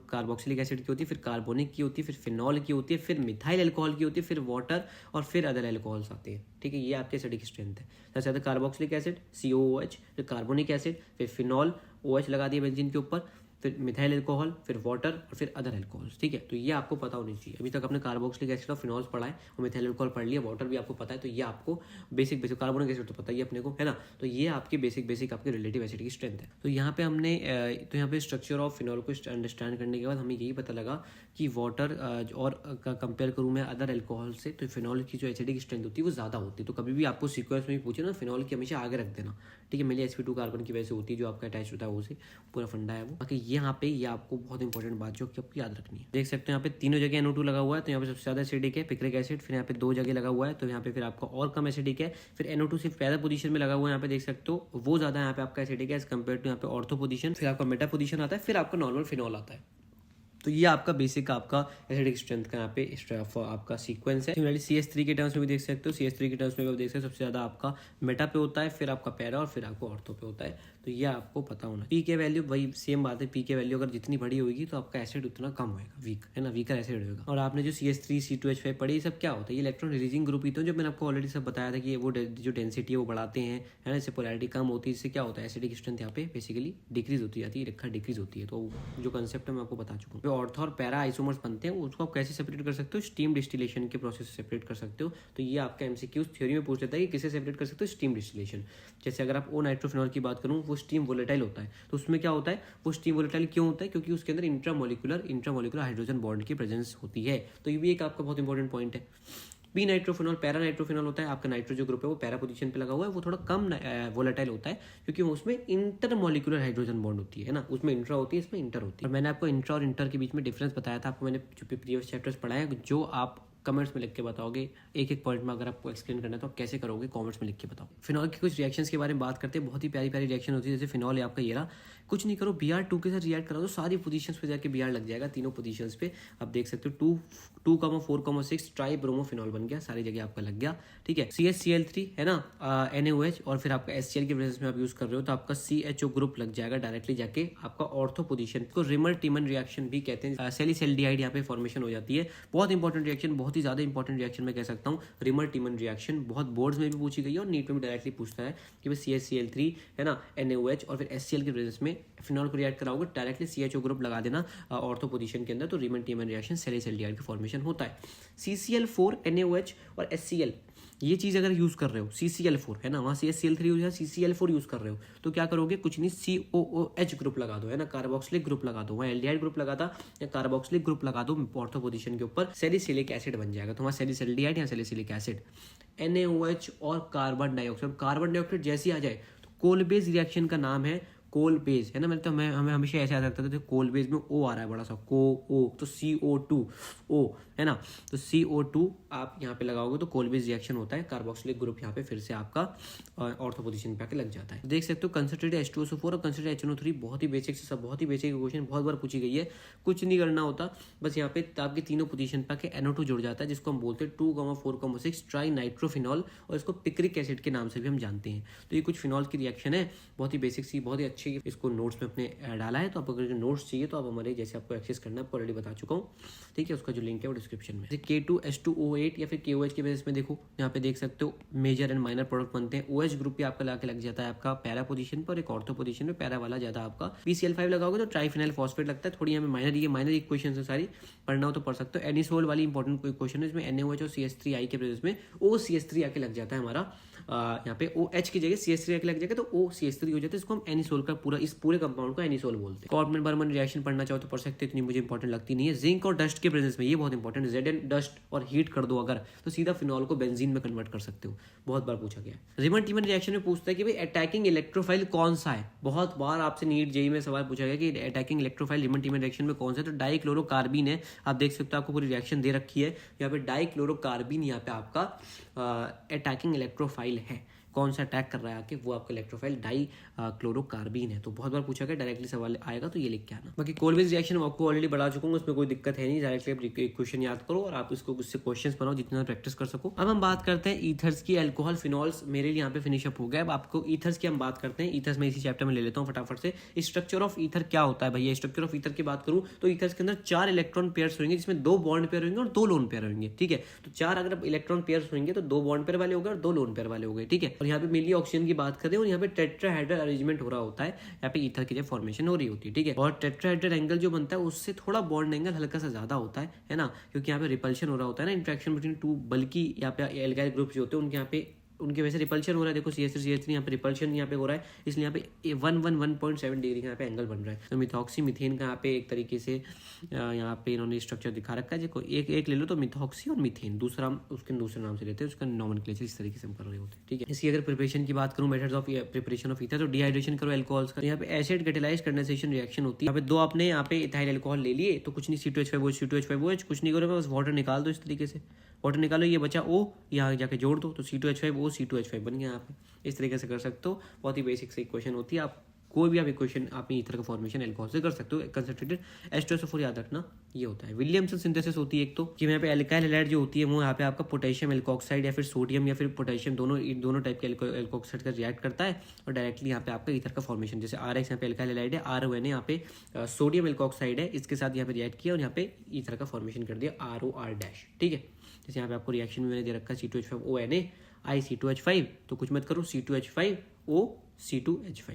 कार्बोक्सिलिक एसिड की होती है, फिर कार्बोनिक की होती है, फिर फिनॉल की होती है, फिर मिथाइल अल्कोहल की होती है, फिर वाटर और फिर अदर अल्कोहल्स आते हैं, ठीक है। ये आपके एसिडिक स्ट्रेंथ है। सबसे ज़्यादा कार्बोक्सिलिक एसिड COOH, फिर कार्बोनिक एसिड, फिर फिनॉल OH लगा दिया बेंजीन के ऊपर, फिर मिथाइल अल्कोहल, फिर वाटर और फिर अदर अल्कोहल्स, ठीक है। तो ये आपको पता होनी चाहिए। अभी तक आपने कार्बोक्सिलिक एसिड और फिनॉल्स पढ़ा है और मिथाइल अल्कोहल पढ़ लिया, वाटर भी आपको पता है, तो ये आपको बेसिक कार्बोनिक एसिड तो पता ही है अपने को, है ना। तो ये आपकी बेसिक आपके रिलेटिव एसिड की स्ट्रेंथ है। तो यहाँ पे हमने तो यहाँ पे स्ट्रक्चर ऑफ फिनॉल को अंडरस्टैंड करने के बाद हमें यही पता लगा कि वाटर और कंपेयर करूँ मैं अदर अल्कोहल से, तो फिनॉल की जो एसिडिक स्ट्रेंथ होती है वो ज़्यादा होती है। तो कभी भी आपको सीक्वेंस में पूछे ना, फिनॉल की हमेशा आगे रख देना, ठीक है। मेरे sp2 कार्बन की वजह से होती है जो आपका अटैच होता है, वो से पूरा फंडा है वो। बाकी यहाँ पे ये आपको बहुत इंपॉर्टेंट बात जो कि आपको याद रखनी है। देख सकते हो यहाँ पे तीनों जगह NO2 लगा हुआ है, तो यहाँ पे सबसे ज़्यादा एसिडिक है पिक्रिक एसिड, फिर यहाँ पे 2 जगह लगा हुआ है, तो यहाँ पे फिर आपका और कम एसिडिक है। फिर NO2 सिर्फ पहला पोजीशन में लगा हुआ है, यहाँ पे देख सकते हो वो ज़्यादा यहाँ पे आपका एसिडिक है एज कम्पेयर टू यहाँ पे ऑर्थो पोजीशन, फिर आपका मेटा पोजीशन आता है, फिर आपका नॉर्मल फिनॉल आता है। तो ये आपका बेसिक आपका एसिडिक स्ट्रेंथ का यहाँ पे आपका सीक्वेंस है। सिमिलरली CH3 के टर्म्स में भी देख सकते हो, CH3 के टर्म्स में भी आप देख सकते हो सबसे ज़्यादा आपका मेटा पे होता है, फिर आपका पैरा और फिर आपको ऑर्थो पे होता है। तो ये आपको पता होना। पी के वैल्यू वही सेम बात है, पी के वैल्यू अगर जितनी बड़ी होगी तो आपका एसिड उतना कम होगा, वीक है ना, वीकर एसिड होगा। और आपने जो CH3 C2H5 पढ़ी, ये सब क्या होता है, ये इलेक्ट्रॉन रिलीजिंग ग्रुप ही तो, जो मैंने आपको ऑलरेडी सब बताया था कि वो जो डेंसिटी है वो बढ़ाते हैं, है ना, इससे पोलैरिटी कम होती है, इससे क्या होता है एसिडिक स्ट्रेंथ यहाँ पे बेसिकली डिक्रीज होती जाती है, रेखा डिक्रीज होती है। तो जो कंसेप्ट है मैं आपको बता चुका हूँ। जो ऑर्थो और पैरा आइसोमर्स बनते हैं उसको आप कैसे सेपरेट कर सकते हो, स्टीम डिस्टिलेशन के प्रोसेस से सेपरेट कर सकते हो। तो ये आपका MCQ थ्योरी में पूछ लेता है कि किसे सेपरेट कर सकते हो, स्टीम डिस्टिलेशन। जैसे अगर आप ओ नाइट्रोफिनॉल की बात करूँ, वो स्टीम वोलेटाइल होता है, तो उसमें क्या होता है, वो स्टीम वोलेटाइल क्यों होता है, क्योंकि उसके अंदर इंट्रामोलिकुलर हाइड्रोजन बॉन्ड की प्रेजेंस होती है। तो ये भी एक आपका बहुत इंपॉर्टेंट पॉइंट है। पी नाइट्रोफिनॉल पैरा नाइट्रोफिनॉल होता है, आपका नाइट्रो जो ग्रुप है वो पैरा पोजीशन पे लगा हुआ है, वो थोड़ा कम वोलेटाइल होता है क्योंकि उसमें इंटरमोलिकुलर हाइड्रोजन बॉन्ड होती है ना, उसमें इंट्रा होती है, इसमें इंटर होती है। और मैंने आपको इंट्रा और इंटर के बीच में डिफरेंस बताया था, आपको मैंने जो प्रीवियस चैप्टर्स पढ़ाए हैं, जो आप कमेंट्स में लिख के बताओगे एक पॉइंट में, अगर आपको एक्सप्लेन करना है तो आप कैसे करोगे, कमेंट्स में लिख के बताओ। फिनॉल की कुछ रिएक्शंस के बारे में बात करते हैं, बहुत ही प्यारी रिएक्शन होती है। जैसे फिनॉल है आपका ये रहा, कुछ नहीं करो Br2 के साथ रिएक्ट करो तो सारी पोजीशंस पे जाके Br लग जाएगा, तीनों पोजीशंस पे आप देख सकते हो 2,4,6 ट्राई ब्रोमोफिनॉल बन गया, सारी जगह आपका लग गया, ठीक है। CHCl3 है ना, NaOH और फिर आपका HCl के प्रेजेंस में आप यूज कर रहे हो तो आपका CHO ग्रुप लग जाएगा डायरेक्टली जाके आपका ऑर्थो पोजीशन को। रिमर टीमन रिएक्शन भी कहते हैं, सैलिसल्डिहाइड यहाँ पे फॉर्मेशन हो जाती है। बहुत इंपॉर्टेंट रिएक्शन, बहुत ही ज्यादा इंपॉर्टेंट रिएक्शन मैं कह सकता हूँ, रिमर टीमन रिएक्शन। बहुत बोर्ड्स में भी पूछी गई है और नीट में भी डायरेक्टली पूछता है कि भाई CHCl3 है ना, NaOH और फिर HCl के प्रेजेंस में फिनॉल को रिएक्ट कराओगे, डायरेक्टली CHO ग्रुप लगा देना ऑर्थो पोजीशन के अंदर, तो रिमन टीमन रिएक्शन सैलिसल्डिहाइड का फॉर्मेशन होता है। CCl4 NaOH और HCl ये चीज़ अगर यूज़ कर रहे हो, CCl4 है ना, वहाँ CHCl3 यूज है, CCl4 यूज़ कर रहे हो तो क्या करोगे, कुछ नहीं, COOH ग्रुप लगा दो, है ना, कार्बोक्सिलिक ग्रुप लगा दो, वहाँ एल्डिहाइड ग्रुप लगा था या कार्बोक्सिलिक ग्रुप लगा दो ऑर्थो पोजीशन के ऊपर, सैलिसिलिक एसिड बन जाएगा, तो वहाँ सैलिसल्डिहाइड या सैलिसिलिक एसिड। NaOH और कार्बन डाइऑक्साइड जैसी आ जाए तो कोलबेज रिएक्शन का नाम है कोल बेस, है ना, मतलब हमें हमेशा ऐसे याद रखता था, तो कोल बेस में O आ रहा है बड़ा सा, O तो CO2 O है ना, तो CO2 आप यहाँ पे लगाओगे तो कोल बेस रिएक्शन होता है, कार्बोक्सिलिक ग्रुप यहाँ पे फिर से आपका ऑर्थो पोजीशन पे आके लग जाता है। देख सकते हो कंसंट्रेटेड H2SO4 और कंसंट्रेटेड HNO3 बहुत ही बेसिक से सब, बहुत ही बेसिक क्वेश्चन बहुत बार पूछी गई है, कुछ नहीं करना होता, बस यहाँ पे आपके तीनों पोजीशन पे आके NO2 जुड़ जाता है, जिसको हम बोलते हैं 2,4,6 ट्राई नाइट्रोफिनॉल, और इसको पिक्रिक एसिड के नाम से भी हम जानते हैं। तो ये कुछ फिनॉल की रिएक्शन है, बहुत ही बेसिक सी, बहुत ही अच्छी, इसको नोट्स में अपने डाला है, तो आप अगर नोट्स चाहिए तो आप हमारे जैसे आपको एक्सेस करना है, आपको ऑलरेडी बता चुका हूँ, ठीक है, उसका जो लिंक है वो डिस्क्रिप्शन में। K2H2O8 या फिर KOH के बेस में देखो, यहाँ पे देख सकते हो मेजर एंड माइनर प्रोडक्ट बनते हैं। OH ग्रुप भी आपका लाके लग जाता है आपका पैरा पोजीशन पर, एक ऑर्थो पोजीशन में पैरा वाला ज्यादा आपका। PCl5 लगाओगे तो ट्राइफिनाइल फॉस्फेट लगता है, थोड़ी यहाँ माइनर क्वेश्चन है, सारी पढ़ना हो तो पढ़ सकते हो। एनिसोल वाली इंपॉर्टेंट कोई क्वेश्चन है, इसमें NaOH और CH3I के प्रेजेंस में OCH3 आके लग जाता है हमारा, यहाँ पे OH की जगह CH3 आके लग जाएगा तो OCH3 हो जाता है, इसको हम एनिसोल का इस पूरे कंपाउंड को एनिसोल बोलते हैं। कॉर्बन बर्मन रिएक्शन पढ़ना चाहो तो पढ़ सकते हो, इतनी मुझे इंपॉर्टेंट लगती नहीं है। जिंक और डस्ट के प्रेजेंस में, ये बहुत इंपॉर्टेंट, Zn डस्ट और हीट कर दो अगर, तो सीधा फिनॉल को बेंजीन में कन्वर्ट कर सकते हो, बहुत बार पूछा गया है। रिमन टीमन रिएक्शन में पूछता है कि भाई अटैकिंग इलेक्ट्रोफाइल कौन सा है, बहुत बार आपसे नीट जेई में सवाल पूछा गया कि अटैकिंग इलेक्ट्रोफाइल रिमन टीमन रिएक्शन में कौन सा है, तो डाइक्लोरोकार्बिन है। आप देख सकते हो आपको पूरी रिएक्शन दे रखी है, यहाँ पे डाइक्लोरोकार्बिन यहाँ पे आपका अटैकिंग इलेक्ट्रोफाइल है, कौन सा अटैक कर रहा है आके, वो आपका इलेक्ट्रोफाइल डाइक्लोरोकार्बिन है। तो बहुत बार पूछा गया, डायरेक्टली सवाल आएगा तो ये लिख के आना। बाकी कोलबेज रिएक्शन आपको ऑलरेडी बढ़ा चुका हूँ, उसमें कोई दिक्कत है नहीं, डायरेक्टली क्वेश्चन याद करो और आप उसको उससे क्वेश्चंस बनाओ जितना प्रैक्टिस कर सको। अब हम बात करते हैं ईथर्स की, अल्कोहल फिनॉल्स मेरे लिए यहाँ पे फिनिश अप हो गया। अब आपको ईथर्स की हम बात करते हैं, ईथर्स में इसी चैप्टर में ले लेता हूँ फटाफट से। स्ट्रक्चर ऑफ ईथर क्या होता है भैया, स्ट्रक्चर ऑफ ईथर की बात करूँ तो ईथर्स के अंदर 4 इलेक्ट्रॉन पेयर्स होंगे, जिसमें 2 बॉन्ड पेयर होंगे और 2 लोन पेयर होंगे, ठीक है। तो 4 अगर इलेक्ट्रॉन पेयर्स होंगे तो 2 बॉन्ड पेयर वाले हो गए और 2 लोन पेयर वाले हो गए, ठीक है। और यहाँ पे मेनली ऑक्सीजन की बात करें और यहाँ पे टेट्राहेड्रल अरेंजमेंट हो रहा होता है, यहाँ पे ईथर की जो फॉर्मेशन हो रही होती है, ठीक है। और टेट्राहेड्रल एंगल जो बनता है उससे थोड़ा बॉन्ड एंगल हल्का सा ज्यादा होता है ना, क्योंकि यहाँ पे रिपल्शन हो रहा होता है ना, इंट्रैक्शन बिटवीन टू, बल्कि यहाँ पे एल्काइल ग्रुप जो होते हैं उनके यहाँ पे उनके वजह से रिपल्शन हो रहा है। देखो CH3 यहाँ पे रिपल्शन यहाँ पे हो रहा है, इसलिए यहाँ पे 1.7 डिग्री का यहाँ पे एंगल बन रहा है। तो मिथॉक्सी मीथेन का यहाँ पे एक तरीके से यहाँ पे इन्होंने स्ट्रक्चर दिखा रखा है। देखो एक ले लो तो मिथॉक्सी और मीथेन, दूसरा उसके दूसरे नाम से लेते हैं, उसका नॉमेनक्लेचर इस तरीके से हम कर रहे होते हैं, ठीक है। इसकी अगर प्रिपरेशन की बात करूँ, methods of preparation of ether, तो डिहाइड्रेशन करो एल्कोहल्स का। यहाँ पे एसिड कैटालाइज कंडेंसेशन रिएक्शन होती है। यहाँ पे दो आपने यहाँ पे इथाइल एल्कोहल ले लिए तो कुछ नहीं, C2H5OH C2H5OH कुछ नहीं करोगे, बस वाटर निकाल दो इस तरीके से, वाटर निकालो, ये बचा O, यहाँ जाके जोड़ दो तो C2H5O C2H5 बन गया। यहाँ पे इस तरीके से कर सकते हो, बहुत ही बेसिक से इक्वेशन होती है। आप कोई भी आप इक्वेशन अपनी ईथर का फॉर्मेशन एल्कोहल से कर सकते हो। कंसंट्रेटेड H2SO4 याद रखना ये होता है। विलियमसन सिंथेसिस होती है एक तो, कि यहाँ पे एल्काइल हैलाइड जो होती है वो यहाँ पे आपका पोटेशियम एल्कोक्साइड या फिर सोडियम या फिर पोटेशियम दोनों टाइप के एल्कोक्साइड का रिएक्ट करता है और डायरेक्टली यहाँ पे आपका ईथर का फॉर्मेशन, जैसे RX यहाँ पे एल्काइल हैलाइड है, RON यहाँ पे सोडियम एल्कोक्साइड है, इसके साथ यहाँ पे रिएक्ट किया और यहाँ पे ईथर का फॉर्मेशन कर दिया ROR', ठीक है। जैसे यहाँ पे आपको रिएक्शन में मैंने दे रखा है C2H5ONA I C2H5, तो कुछ मत करो, C2H5O C2H5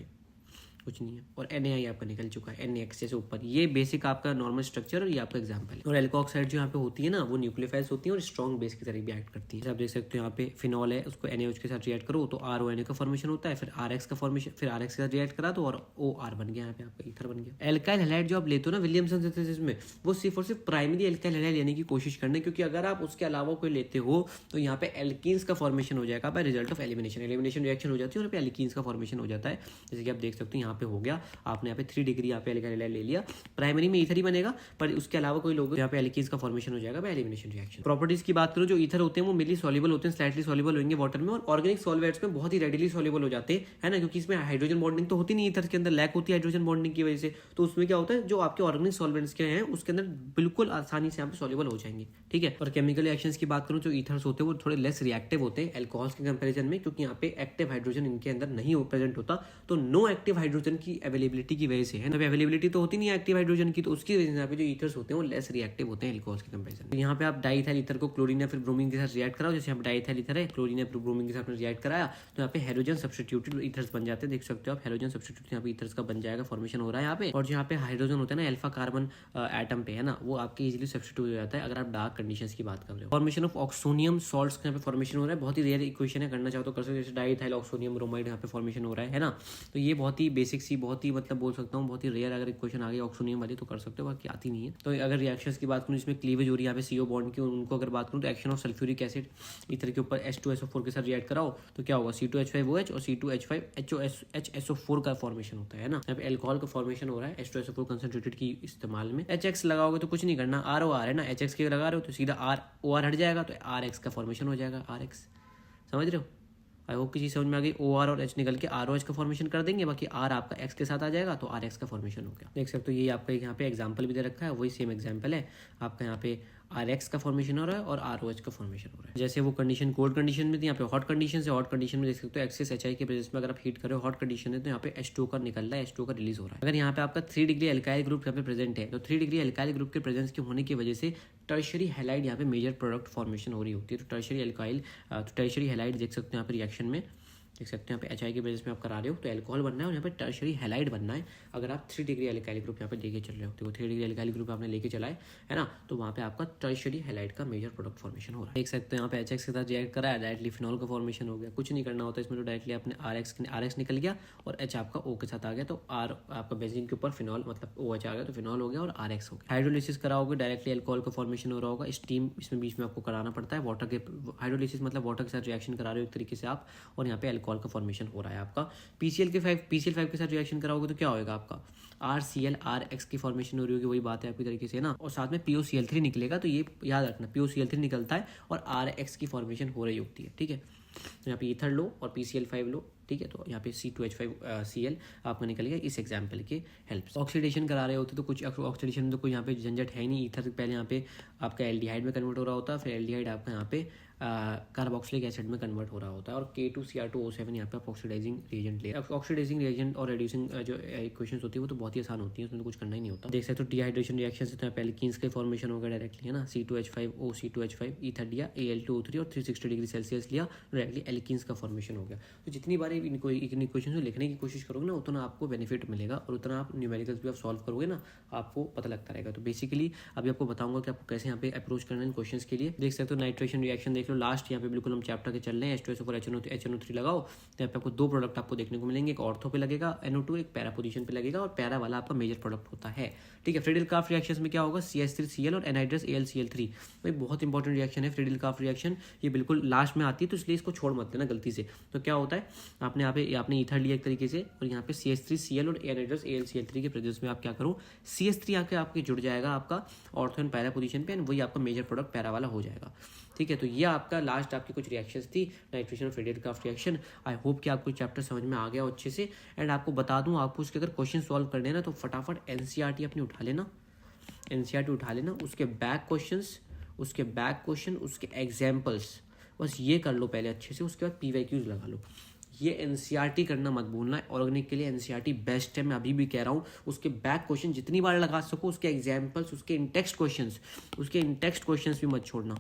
कुछ नहीं है, और NaI आपका निकल चुका है NaX से ऊपर। ये बेसिक आपका नॉर्मल स्ट्रक्चर और ये आपका एग्जांपल है। और एल्कोक्साइड जो यहाँ पे होती है ना, वो न्यूक्लियोफाइल्स होती है और स्ट्रॉन्ग बेस की तरह भी एक्ट करती है। आप देख सकते हो यहाँ पे फिनॉल है, उसको NaOH के साथ रिएक्ट करो तो RONA का फॉर्मेशन होता है, फिर RX का फॉर्मेशन, फिर RX के साथ रिएक्ट करा तो और OR बन गया, यहाँ पे आपका ईथर बन गया। एल्काइल हैलाइड जो आप लेते हो ना विलियमसन सिंथेसिस में, वो सिर्फ और सिर्फ प्राइमरी एल्काइल हैलाइड लेने की कोशिश करना, क्योंकि अगर आप उसके अलावा कोई लेते हो तो यहाँ पे एल्कीन्स का फॉर्मेशन हो जाएगा by result of elimination reaction हो जाती है और यहाँ पे एल्कीन्स का फॉर्मेशन हो जाता है। जैसे कि आप देख सकते हो यहाँ पे हो गया, आपने यहाँ पे 3 डिग्री यहाँ पे एल्काइल हैलाइड ले लिया, प्राइमरी में ईथर ही बनेगा, पर उसके अलावा कोई लोग यहाँ पे एल्कीन्स का फॉर्मेशन हो जाएगा बाय एलिमिनेशन रिएक्शन। प्रॉपर्टीज की बात करो, जो ईथर होते हैं वो मेनली सॉल्युबल होते हैं, स्लाइटली सॉल्युबल होंगे वाटर में, और ऑर्गेनिक सॉल्वेंट्स में बहुत ही रेडिली सॉल्युबल हो जाते हैं, है ना, क्योंकि इसमें हाइड्रोजन बॉन्डिंग तो होती नहीं, ईथर के अंदर लैक होती है हाइड्रोजन बॉन्डिंग की वजह से। तो उसमें क्या होता है, जो आपके ऑर्गेनिक सॉल्वेंट्स के हैं उसके अंदर बिल्कुल आसानी से यहाँ पे सॉल्युबल हो जाएंगे, ठीक है। और केमिकल रिएक्शंस की बात करूँ, जो ईथर्स होते हैं वो थोड़े लेस रिएक्टिव होते हैं एल्कोहल्स के कंपैरिजन में, क्योंकि यहाँ पे एक्टिव हाइड्रोजन इनके अंदर नहीं प्रेजेंट होता, तो नो एक्टिव हाइड्रोजन की अवेलेबिलिटी की वजह से, है ना, अवेलेबिलिटी तो होती नहीं है एक्टिव हाइड्रोजन की, तो उसकी वजह से यहाँ पे जो ईथर्स होते हैं वो लेस रिएक्टिव होते हैं एल्कोहल्स के कंपैरिजन में। यहाँ पे आप डाइथाइल ईथर को क्लोरीन या फिर ब्रोमीन के साथ रिएक्ट कराओ, जैसे यहाँ पे डाइथाइल ईथर है, क्लोरीन या फिर ब्रोमीन के साथ रिएक्ट कराया तो यहाँ पे हाइड्रोजन सब्स्टिट्यूटेड ईथर्स बन जाते हैं। देख सकते हो आप, हाइड्रोजन सब्स्टिट्यूट यहाँ पे ईथर्स का बन जाएगा, फॉर्मेशन हो रहा है यहाँ पे। और जो यहाँ पे हाइड्रोजन होता है ना अल्फा कार्बन एटम पे, है ना, वो आपके इजीली सब्स्टिट्यूट हो जाता है अगर आप डार्क कंडीशंस की बात कर रहे हो। फॉर्मेशन ऑफ ऑक्सोनियम सॉल्ट्स का यहाँ पे फॉर्मेशन हो रहा है, बहुत ही रेयर इक्वेशन है, करना चाहो तो कर सकते हो, जैसे डाइथाइल ऑक्सोनियम ब्रोमाइड यहाँ पे फॉर्मेशन हो रहा है ना, तो ये बहुत ही बेसिक सी, बहुत ही मतलब बोल सकता हूँ बहुत ही रेयर अगर इक्वेशन आ गई ऑक्सोनियम वाली तो कर सकते हो, बाकी आती नहीं है। तो अगर रिएक्शंस की बात करूँ, इसमें क्लीवेज हो रही है यहाँ पे CO बॉन्ड की, उनको अगर बात करूँ तो action of sulphuric acid ether के ऊपर H2SO4 के साथ रिएक्ट कराओ तो क्या होगा, C2H5OH और C2H5HSO4 का फॉर्मेशन होता है ना, यहाँ पे एल्कोहल का फॉर्मेशन हो रहा है H2SO4 कंसंट्रेटेड की इस्तेमाल में। HX लगाओगे तो कुछ नहीं करना, ROR है ना, HX के लगा रहे हो तो सीधा OR हट जाएगा तो RX का फॉर्मेशन हो जाएगा, RX, समझ रहे हो। आई होप की चीज़ समझ में आ गई। OR और H निकल के ROH का फॉर्मेशन कर देंगे, बाकी R आपका X के साथ आ जाएगा तो RX का फॉर्मेशन हो गया। देख सकते हो ये आपका यहाँ पे एग्जांपल भी दे रखा है, वही सेम एग्जांपल है आपका, यहाँ पे RX का फॉर्मेशन हो रहा है और ROH का फॉर्मेशन हो रहा है। जैसे वो कंडीशन कोल्ड कंडीशन में थी, यहाँ पे हॉट कंडीशन से, हॉट कंडीशन में देख सकते हो एक्सेस HI के प्रेजेंस में अगर आप हीट करो हॉट कंडीशन है तो यहाँ पे H2 का निकल रहा है, H2 का रिलीज हो रहा है। अगर यहाँ पे आपका 3 डिग्री एल्काइल ग्रुप यहाँ पे प्रेजेंट है तो 3 डिग्री एल्काइल ग्रुप के प्रेजेंस के होने की वजह से टर्शियरी हैलाइड यहाँ पे मेजर प्रोडक्ट फॉर्मेशन हो रही होती है। तो टर्शियरी एल्काइल टर्शियरी हैलाइड देख सकते हो यहाँ पे रिएक्शन में, देख सकते हैं यहाँ पे HI के बेसिस में आप करा रहे हो तो एल्कोहल बनना है और यहाँ पे टर्शियरी हैलाइड बनना है। अगर आप 3 डिग्री एल्काइल ग्रुप यहाँ पे लेके चल रहे हो, तो 3 डिग्री एल्काइल ग्रुप आपने लेके चला है ना, तो वहाँ पे आपका टर्शियरी हैलाइड का मेजर प्रोडक्ट फॉर्मेशन हो रहा है। देख सकते हैं यहाँ पे HX के साथ रिएक्ट करा है, डायरेक्टली फिनॉल का फॉर्मेशन हो गया, कुछ नहीं करना होता इसमें, तो डायरेक्टली आपने RX निकल गया और H आपका O के साथ आ गया, तो R आपका बेंजीन के ऊपर फिनॉल मतलब OH आ गया तो फिनॉल हो गया और RX हो गया। हाइड्रोलिसिस कराओगे डायरेक्टली एल्कोहल का फॉर्मेशन हो रहा होगा, स्टीम इसमें बीच में आपको कराना पड़ता है, वाटर के हाइड्रोलिसिस मतलब वाटर के साथ रिएक्शन करा रहे हो एक तरीके से आप, और यहाँ पे एल्कोहल का फॉर्मेशन हो रहा है आपका। PCl5 के साथ रिएक्शन कराओगे तो क्या होगा आपका RCl RX की फॉर्मेशन हो रही होगी, वही बात है आपकी तरीके से ना, और साथ में POCl3 निकलेगा, तो ये याद रखना POCl3 निकलता है और RX की फॉर्मेशन हो रही होती है, ठीक है। तो यहाँ पे ईथर लो और PCl5 लो, ठीक है, तो यहाँ पे C2H5Cl आपका निकल गया इस एग्जाम्पल के हेल्प से। ऑक्सीडेशन करा रहे होते तो कुछ ऑक्सीडेशन तो कोई यहाँ पे झंझट है नहीं, ईथर पहले यहाँ पे आपका एल्डिहाइड में कन्वर्ट हो रहा होता है, फिर एल्डिहाइड आपका यहाँ पे कार्बोक्सिलिक एसिड में कन्वर्ट हो रहा होता है, और K2Cr2O7 यहाँ पे आप ऑक्सीडाइजिंग रिएजेंट ले। ऑक्सीडाइजिंग रिएजेंट और रिड्यूसिंग जो इक्वेशंस होती है वो तो बहुत ही आसान होती है, उसमें तो कुछ करना ही नहीं होता। देख सकते हो डिहाइड्रेशन रिएक्शन से तो एल्कीन्स के फॉर्मेशन होगा डायरेक्टली, है ना। C2H5O C2H5 ईथर लिया, Al2O3 और 360 डिग्री सेल्सियस लिया, डायरेक्टली एल्कीन्स का फॉर्मेशन हो गया। तो जितनी बार इन इक्वेशन को लिखने की कोशिश करोगे ना, उतना आपको बेनिफिट मिलेगा, और उतना आप न्यूमेरिकल्स भी आप सॉल्व करोगे ना, आपको पता लगता रहेगा। तो बेसिकली अभी आपको बताऊंगा कि आपको कैसे यहाँ पे अप्रोच करना है इन क्वेश्चंस के लिए। देख सकते हो नाइट्रेशन रिएक्शन देख लो, लास्ट यहाँ पे बिल्कुल हम चैप्टर के चल रहे हैं। H2SO4 HNO3 लगाओ, तो यहाँ पे आपको दो प्रोडक्ट आपको देखने को मिलेंगे, एक ऑर्थो पे लगेगा NO2, एक पैरा पोजीशन पे लगेगा, और पैरा वाला आपका मेजर प्रोडक्ट होता है, ठीक है। फ्रीडल-क्राफ्ट रिएक्शंस में क्या होगा, CH3Cl और एनहाइड्रस AlCl3। भाई बहुत इंपॉर्टेंट रिएक्शन है फ्रीडल-क्राफ्ट रिएक्शन, ये बिल्कुल लास्ट में आती है, तो इसलिए इसको छोड़ मत देना गलती से। तो क्या होता है, आपने यहाँ पे आपने ईथर लिया एक तरीके से, और यहाँ पे CH3Cl और एनहाइड्रस AlCl3 के प्रेजेंस में आप क्या करो, CH3 आके आपके जुड़ जाएगा आपका ऑर्थो एंड पैरा पोजीशन पे, एंड वही आपका मेजर प्रोडक्ट पैरा वाला हो जाएगा, ठीक है। तो ये आपका लास्ट आपकी कुछ रिएक्शंस थी नाइट्रेशन और फ्रीडल-क्राफ्ट रिएक्शन। आई होप कि आपको चैप्टर समझ में आ गया अच्छे से। एंड आपको बता दूं, आपको उसके अगर क्वेश्चन सॉल्व करने हैं ना, तो फटाफट एनसीईआरटी अपनी उठा लेना, एनसीईआरटी उठा लेना, उसके बैक क्वेश्चन, उसके एग्जाम्पल्स, बस ये कर लो पहले अच्छे से, उसके बाद PYQs लगा लो। ये एनसीईआरटी करना मत भूलना है, ऑर्गेनिक के लिए एनसीईआरटी बेस्ट है, मैं अभी भी कह रहा हूँ। उसके बैक क्वेश्चन जितनी बार लगा सको, उसके एग्जाम्पल्स, उसके इंटेक्स्ट क्वेश्चंस भी मत छोड़ना,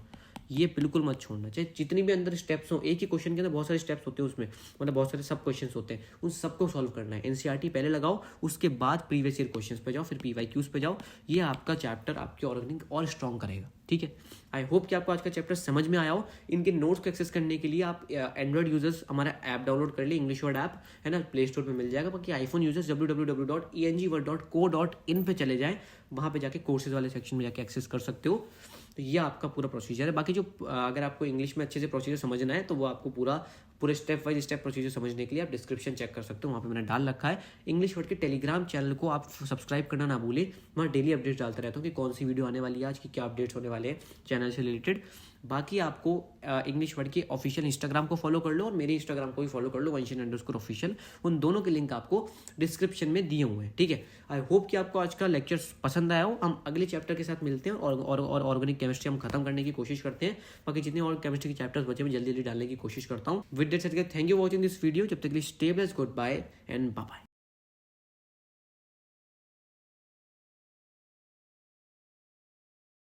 ये बिल्कुल मत छोड़ना। चाहे जितनी भी अंदर स्टेप्स हो, एक ही क्वेश्चन के अंदर बहुत सारे स्टेप्स होते हैं उसमें, मतलब बहुत सारे सब क्वेश्चंस होते हैं, उन सबको सॉल्व करना है। एनसीईआरटी पहले लगाओ, उसके बाद प्रीवियस ईयर क्वेश्चंस पे जाओ, फिर PYQs पे जाओ। ये आपका चैप्टर आपकी ऑर्गेनिक और स्ट्रॉन्ग करेगा, ठीक है। आई होप कि आपको आज का चैप्टर समझ में आया हो। इनके नोट्स को एक्सेस करने के लिए आप एंड्रॉइड यूजर्स हमारा ऐप डाउनलोड कर लिए, इंग्लिश वर्ड ऐप है ना, प्ले स्टोर पे मिल जाएगा। बाकी आईफोन यूजर्स www.engword.co.in पे चले जाएं, वहाँ पे जाके कोर्सेज वाले सेक्शन में जाके एक्सेस कर सकते हो। तो ये आपका पूरा प्रोसीजर है। बाकी जो अगर आपको इंग्लिश में अच्छे से प्रोसीजर समझना है, तो वो आपको पूरे स्टेप बाय स्टेप प्रोसीजर समझने के लिए आप डिस्क्रिप्शन चेक कर सकते हो, वहाँ पे मैंने डाल रखा है। इंग्लिश वर्ड के टेलीग्राम चैनल को आप सब्सक्राइब करना ना भूलें, वहाँ डेली अपडेट्स डालता रहता हूँ कि कौन सी वीडियो आने वाली है, आज की क्या अपडेट्स होने वाले हैं चैनल से रिलेटेड। बाकी आपको इंग्लिश वर्ड के ऑफिशियल इंस्टाग्राम को फॉलो कर लो, और मेरे इंस्टाग्राम को भी फॉलो कर लो, @official। उन दोनों के लिंक आपको डिस्क्रिप्शन में दिए हुए हैं, ठीक है। आई होप कि आपको आज का लेक्चर पसंद आया हो। हम अगले चैप्टर के साथ मिलते हैं, और ऑर्गेनिक केमिस्ट्री हम खत्म करने की कोशिश करते हैं। बाकी जितने और केमिस्ट्री के चैप्टर्स बचे मैं जल्दी डालने की कोशिश करता हूँ। With that said, thank you watching this video. जब तक के लिए stay blessed, goodbye and bye bye.